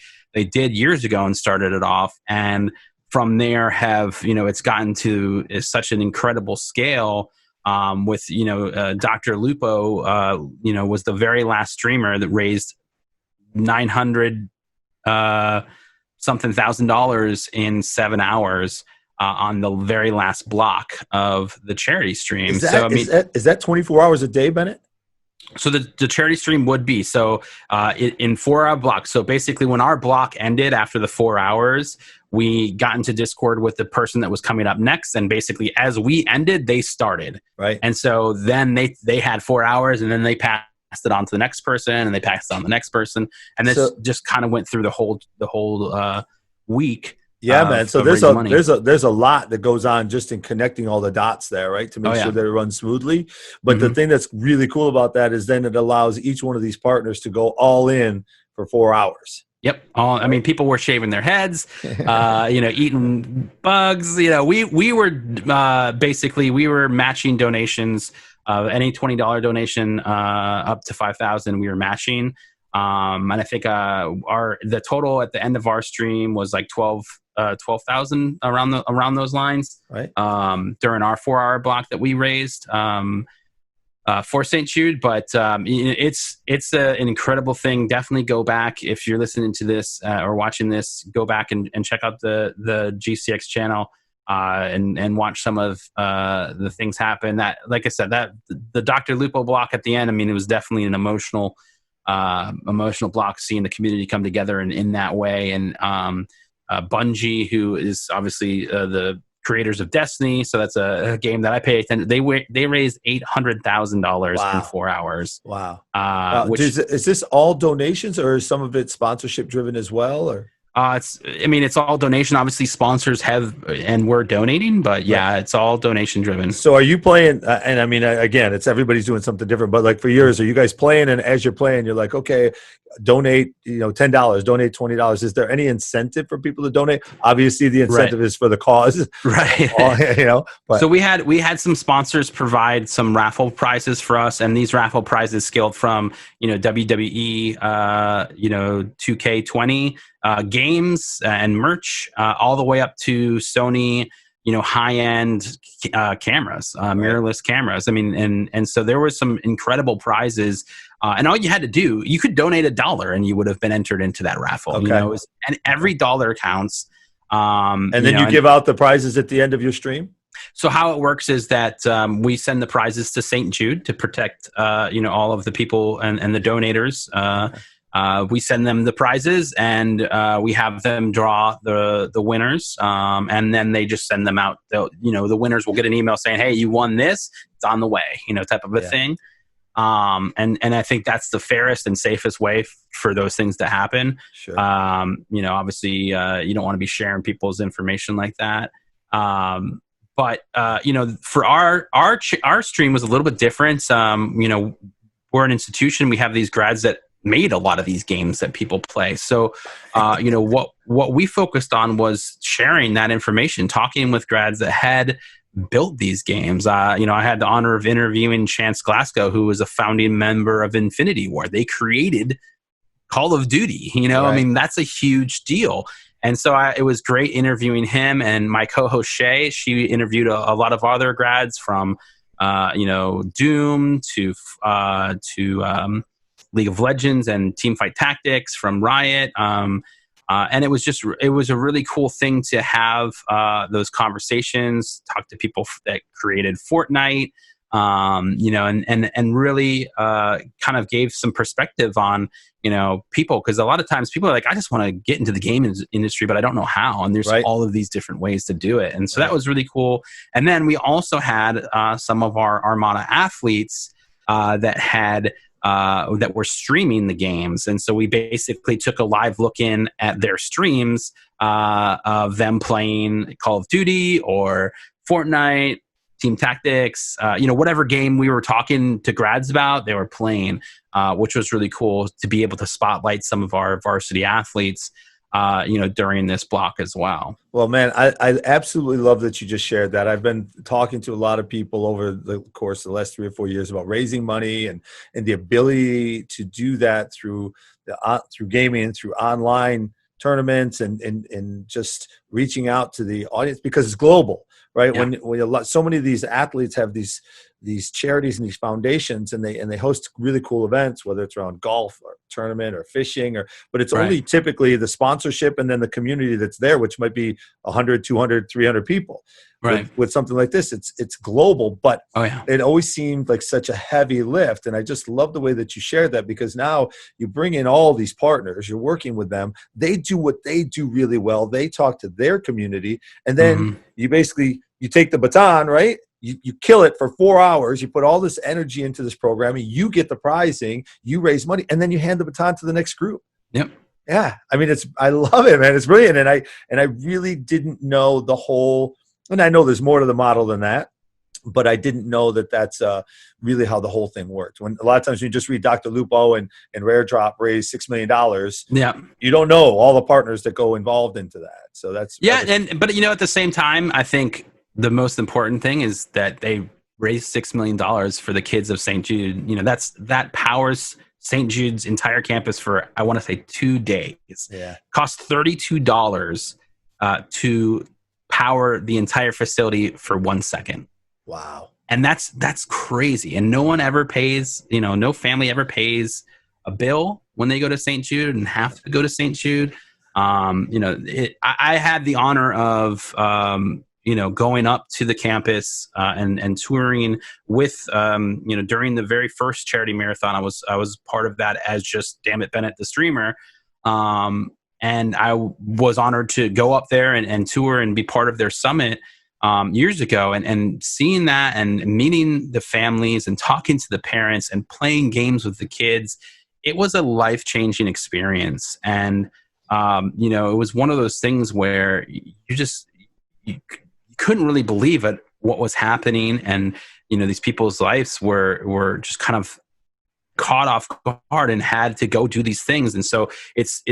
did years ago and started it off. And from there it's gotten to such an incredible scale, with, Dr. Lupo, was the very last streamer that raised $900 something thousand in 7 hours on the very last block of the charity stream. Is that 24 hours a day, Bennett? So the charity stream would be in 4-hour blocks. So basically, when our block ended after the 4 hours, we got into Discord with the person that was coming up next, and basically as we ended, they started. Right. And so then they had 4 hours, and then they passed it on to the next person, and they passed it on to the next person, and this just kind of went through the whole week. Yeah, man. So there's a lot that goes on just in connecting all the dots there, right? To make sure that it runs smoothly. But the thing that's really cool about that is then it allows each one of these partners to go all in for 4 hours. Yep. I mean, people were shaving their heads, eating bugs. We were basically, we were matching donations. Any $20 donation up to $5,000, we were matching. And I think the total at the end of our stream was like 12,000 around those lines, right? During our 4-hour block that we raised for St. Jude. But it's an incredible thing. Definitely go back if you're listening to this or watching this. Go back and check out the GCX channel and watch some of the things happen. That, like I said, that the Dr. Lupo block at the end. I mean, it was definitely an emotional block, seeing the community come together in that way. And Bungie, who is obviously the creators of Destiny. So that's a game that I pay attention. They raised $800,000 in 4 hours. Wow. Which Is this all donations, or is some of it sponsorship driven as well? Or it's all donation. Obviously, sponsors have and we're donating, but yeah, It's all donation driven. So, are you playing? And I mean, again, it's everybody's doing something different. But like for yours, are you guys playing? And as you're playing, you're like, okay, donate, $10, donate $20. Is there any incentive for people to donate? Obviously, the incentive is for the cause, right? But. So we had some sponsors provide some raffle prizes for us, and these raffle prizes scaled from WWE, 2K20. Games and merch, all the way up to Sony, high-end cameras, mirrorless cameras. I mean, and so there were some incredible prizes, and all you had to do, you could donate $1 and you would have been entered into that raffle. Okay. And every dollar counts. And then you give out the prizes at the end of your stream? So how it works is that we send the prizes to St. Jude to protect, all of the people and the donators. We send them the prizes, and we have them draw the winners, and then they just send them out. The winners will get an email saying, "Hey, you won this. It's on the way." Type of a thing. And I think that's the fairest and safest way for those things to happen. Sure. Obviously, you don't want to be sharing people's information like that. But for our stream was a little bit different. We're an institution. We have these grads that made a lot of these games that people play. So, what we focused on was sharing that information, talking with grads that had built these games. I had the honor of interviewing Chance Glasgow, who was a founding member of Infinity Ward. They created Call of Duty. Right. I mean, that's a huge deal. And so it was great interviewing him, and my co-host Shay. She interviewed a lot of other grads from, Doom to League of Legends and Teamfight Tactics from Riot. And it was a really cool thing to have those conversations, talk to people that created Fortnite, and really kind of gave some perspective on, people. Because a lot of times people are like, I just want to get into the game industry, but I don't know how. And there's all of these different ways to do it. And so that was really cool. And then we also had some of our Armada athletes that were streaming the games. And so we basically took a live look in at their streams of them playing Call of Duty or Fortnite, Team Tactics, whatever game we were talking to grads about, they were playing, which was really cool to be able to spotlight some of our varsity athletes, during this block as well. Well, man, I absolutely love that you just shared that. I've been talking to a lot of people over the course of the last 3 or 4 years about raising money and the ability to do that through gaming, through online tournaments, and just reaching out to the audience, because it's global, right? Yeah. When so many of these athletes have these charities and these foundations, and they host really cool events, whether it's around golf or tournament or fishing, but it's only typically the sponsorship and then the community that's there, which might be 100, 200, 300 people. Right. With something like this, it's global, but it always seemed like such a heavy lift. And I just love the way that you shared that, because now you bring in all these partners, you're working with them. They do what they do really well. They talk to their community, and then you take the baton, right? You kill it for 4 hours. You put all this energy into this programming. You get the prizing. You raise money, and then you hand the baton to the next group. Yep. Yeah. I mean, I love it, man. It's brilliant. And I really didn't know the whole. And I know there's more to the model than that, but I didn't know that that's really how the whole thing worked. When a lot of times when you just read Dr. Lupo and Rare Drop raised $6 million, you don't know all the partners that go involved into that. So that's but at the same time, I think the most important thing is that they raised $6 million for the kids of St. Jude. That powers St. Jude's entire campus for, I want to say, 2 days. Yeah, cost $32 to power the entire facility for 1 second. Wow. And that's crazy. And no one ever pays, no family ever pays a bill when they go to St. Jude and have to go to St. Jude. I had the honor of, going up to the campus and touring with, during the very first charity marathon. I was part of that as just Damn It Bennett, the streamer. And I was honored to go up there and tour and be part of their summit. years ago, and seeing that and meeting the families and talking to the parents and playing games with the kids, it was a life-changing experience. And it was one of those things where you couldn't really believe it, what was happening, and these people's lives were just kind of caught off guard and had to go do these things. And so it's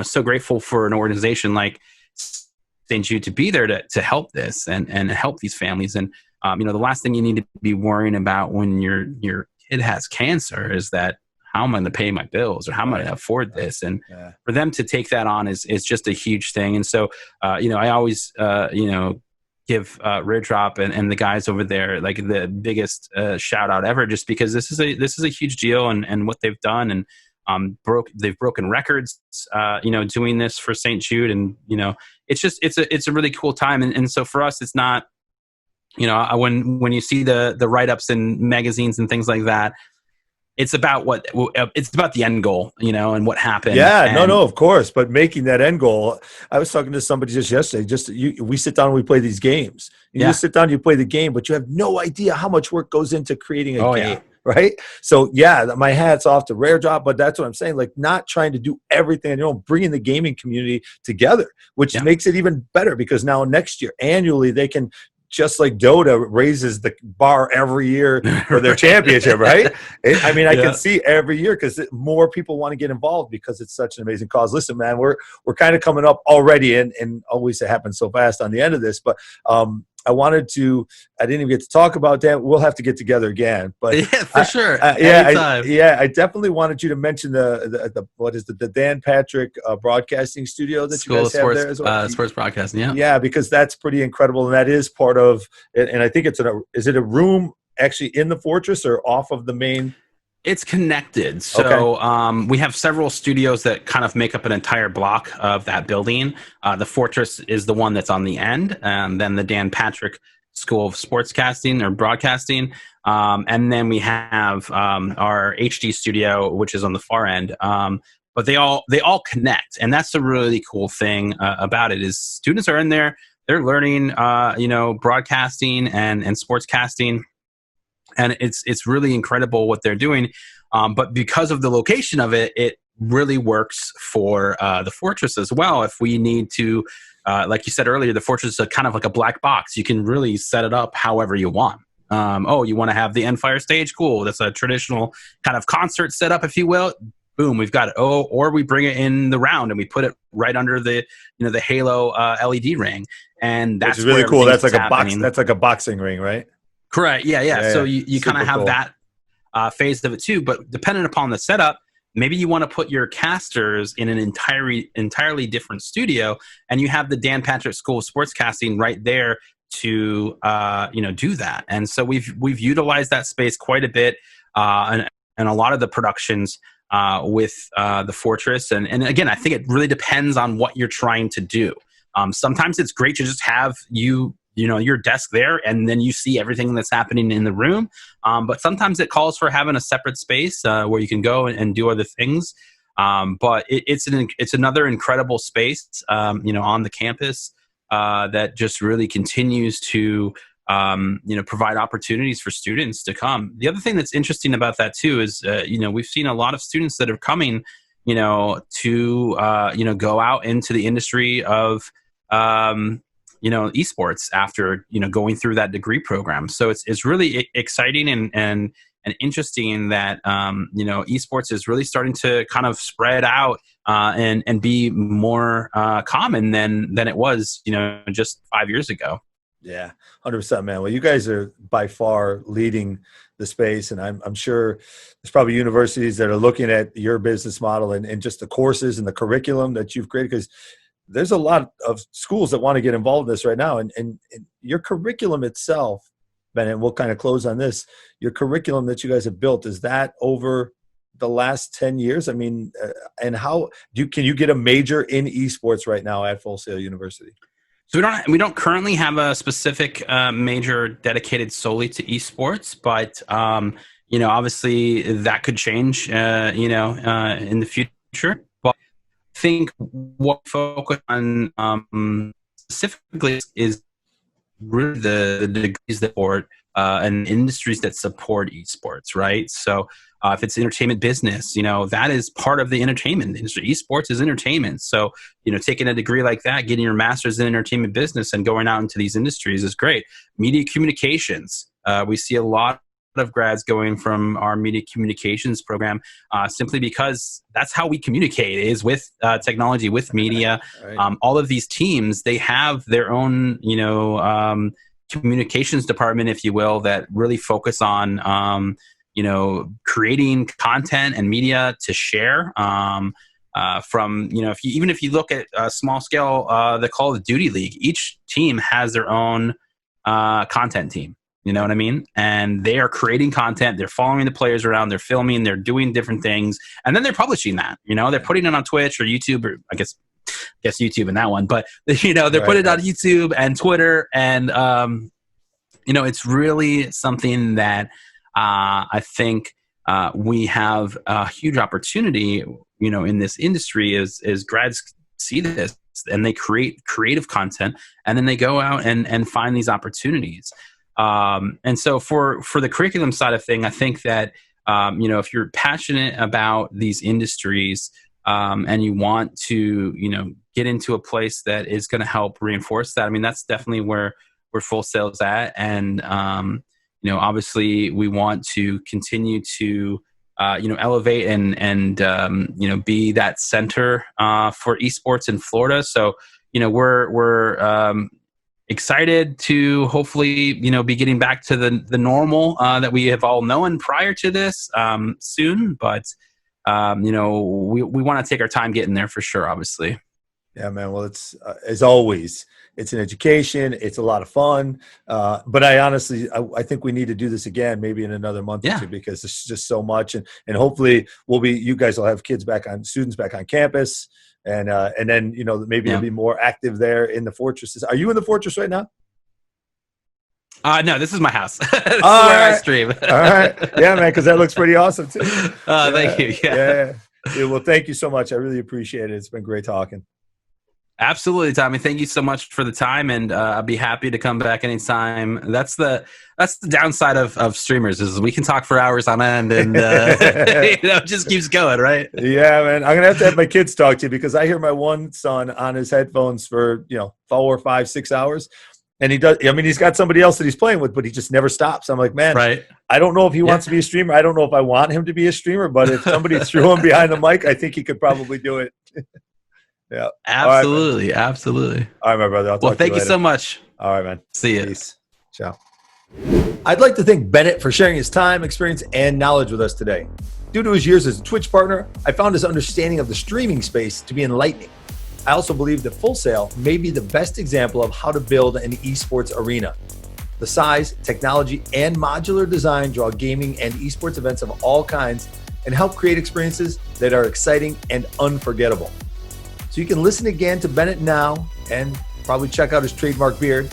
so grateful for an organization like St. Jude to be there to help this and help these families. And the last thing you need to be worrying about when your kid has cancer is that, how am I going to pay my bills, or how am I going to afford this? And for them to take that on is just a huge thing. And so I always give Rare Drop and the guys over there like the biggest shout out ever, just because this is a huge deal, and what they've done, and they've broken records doing this for St. Jude, and it's a really cool time. And so for us, it's not when you see the write-ups in magazines and things like that, it's about the end goal, and what happened. Yeah, no, of course. But making that end goal, I was talking to somebody just yesterday. We sit down and we play these games. You just sit down, you play the game, but you have no idea how much work goes into creating a game. Yeah. Right. So my hat's off to Rare Drop, but that's what I'm saying. Like, not trying to do everything, bringing the gaming community together, which makes it even better, because now next year, annually, they can, just like Dota raises the bar every year for their championship, right? I can see every year, because more people want to get involved because it's such an amazing cause. Listen, man, we're kind of coming up already, and always it happens so fast on the end of this, but I didn't even get to talk about that. We'll have to get together again, but yeah, for sure. I definitely wanted you to mention the Dan Patrick broadcasting studio that School you guys have there as well. Sports broadcasting, yeah. Yeah, because that's pretty incredible, and that is part of, and I think is it a room actually in the Fortress or off of the main? It's connected. So we have several studios that kind of make up an entire block of that building. The Fortress is the one that's on the end, and then the Dan Patrick School of Sportscasting or Broadcasting. And then we have our HD studio, which is on the far end. But they all connect. And that's the really cool thing about it, is students are in there, they're learning, broadcasting and sportscasting. And it's really incredible what they're doing. But because of the location of it, it really works for the Fortress as well. If we need to, like you said earlier, the Fortress is kind of like a black box. You can really set it up however you want. You want to have the Endfire stage? Cool. That's a traditional kind of concert setup, if you will. Boom, we've got it. Or we bring it in the round and we put it right under the the Halo LED ring. And that's really cool. That's like a box. That's like a boxing ring, right? Correct. Yeah. So you kind of have cool. that phase of it too, but depending upon the setup, maybe you want to put your casters in an entirely different studio, and you have the Dan Patrick School of Sportscasting right there to do that. And so we've utilized that space quite a bit, and a lot of the productions with the Fortress. And again, I think it really depends on what you're trying to do. Sometimes it's great to just have your desk there, and then you see everything that's happening in the room. But sometimes it calls for having a separate space where you can go and do other things. But it's another incredible space, on the campus that just really continues to, provide opportunities for students to come. The other thing that's interesting about that too is, we've seen a lot of students that are coming, to go out into the industry of esports after going through that degree program. So it's really exciting and interesting that esports is really starting to kind of spread out and be more common than it was just 5 years ago. Yeah, 100%, man. Well, you guys are by far leading the space, and I'm sure there's probably universities that are looking at your business model and just the courses and the curriculum that you've created, because there's a lot of schools that want to get involved in this right now. And your curriculum itself, Ben, and we'll kind of close on this, your curriculum that you guys have built, is that over the last 10 years? I mean, and can you get a major in esports right now at Full Sail University? So we don't currently have a specific major dedicated solely to esports, but obviously that could change in the future. But I think what we focus on specifically is really the degrees that support and industries that support esports, right? So if it's entertainment business, that is part of the entertainment industry. Esports is entertainment. So, taking a degree like that, getting your master's in entertainment business and going out into these industries is great. Media communications. We see a lot of grads going from our media communications program simply because that's how we communicate, is with technology, with media. Right. All of these teams, they have their own, communications department, if you will, that really focus on, creating content and media to share. From, if you look at a small scale, the Call of Duty League, each team has their own content team. You know what I mean? And they are creating content. They're following the players around. They're filming. They're doing different things. And then they're publishing that. They're putting it on Twitch or YouTube, or I guess YouTube in that one. But, they're putting it on YouTube and Twitter. And, it's really something that I think we have a huge opportunity, in this industry is grads see this and they create creative content, and then they go out and find these opportunities. And so for the curriculum side of thing, I think that, if you're passionate about these industries, and you want to, get into a place that is going to help reinforce that, that's definitely where Full Sail's at. And, obviously we want to continue to, elevate and be that center, for esports in Florida. So, we're excited to hopefully, be getting back to the normal that we have all known prior to this soon. But, we want to take our time getting there for sure, obviously. Yeah, man. Well, it's as always, it's an education. It's a lot of fun. But I think we need to do this again, maybe in another month or two, because it's just so much. And hopefully you guys will have students back on campus. And then, maybe you'll be more active there in the fortresses. Are you in the fortress right now? No, this is my house. This is where I stream. All right. Yeah, man, because that looks pretty awesome too. Thank you. Yeah. Well, thank you so much. I really appreciate it. It's been great talking. Absolutely, Tommy. Thank you so much for the time, and I'll be happy to come back anytime. That's the downside of streamers, is we can talk for hours on end, and it just keeps going, right? Yeah, man. I'm gonna have to have my kids talk to you, because I hear my one son on his headphones for 4, 5, 6 hours, and he does. He's got somebody else that he's playing with, but he just never stops. I'm like, man, right. I don't know if he wants to be a streamer. I don't know if I want him to be a streamer, but if somebody threw him behind the mic, I think he could probably do it. Yeah, absolutely. Absolutely. All right, my brother. Thank you so much. All right, man. See you. Peace. Ciao. I'd like to thank Bennett for sharing his time, experience, and knowledge with us today. Due to his years as a Twitch partner, I found his understanding of the streaming space to be enlightening. I also believe that Full Sail may be the best example of how to build an esports arena. The size, technology, and modular design draw gaming and esports events of all kinds and help create experiences that are exciting and unforgettable. So you can listen again to Bennett now and probably check out his trademark beard,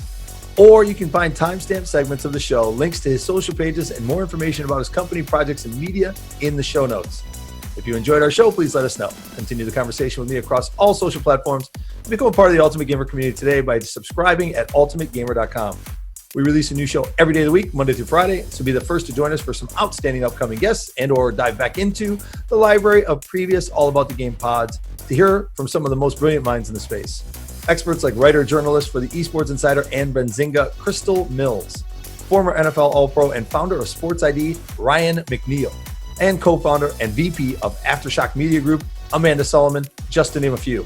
or you can find timestamp segments of the show, links to his social pages, and more information about his company, projects, and media in the show notes. If you enjoyed our show, please let us know. Continue the conversation with me across all social platforms and become a part of the Ultimate Gamer community today by subscribing at ultimategamer.com. We release a new show every day of the week, Monday through Friday, so be the first to join us for some outstanding upcoming guests and or dive back into the library of previous All About the Game pods to hear from some of the most brilliant minds in the space. Experts like writer-journalist for the Esports Insider and Benzinga, Crystal Mills, former NFL All-Pro and founder of Sports ID, Ryan McNeil, and co-founder and VP of Aftershock Media Group, Amanda Solomon, just to name a few.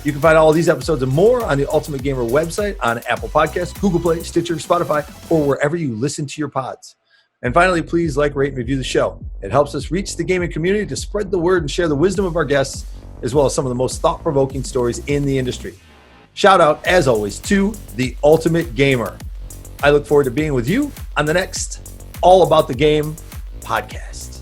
You can find all of these episodes and more on the Ultimate Gamer website, on Apple Podcasts, Google Play, Stitcher, Spotify, or wherever you listen to your pods. And finally, please like, rate, and review the show. It helps us reach the gaming community to spread the word and share the wisdom of our guests, as well as some of the most thought-provoking stories in the industry. Shout out, as always, to the Ultimate Gamer. I look forward to being with you on the next All About the Game podcast.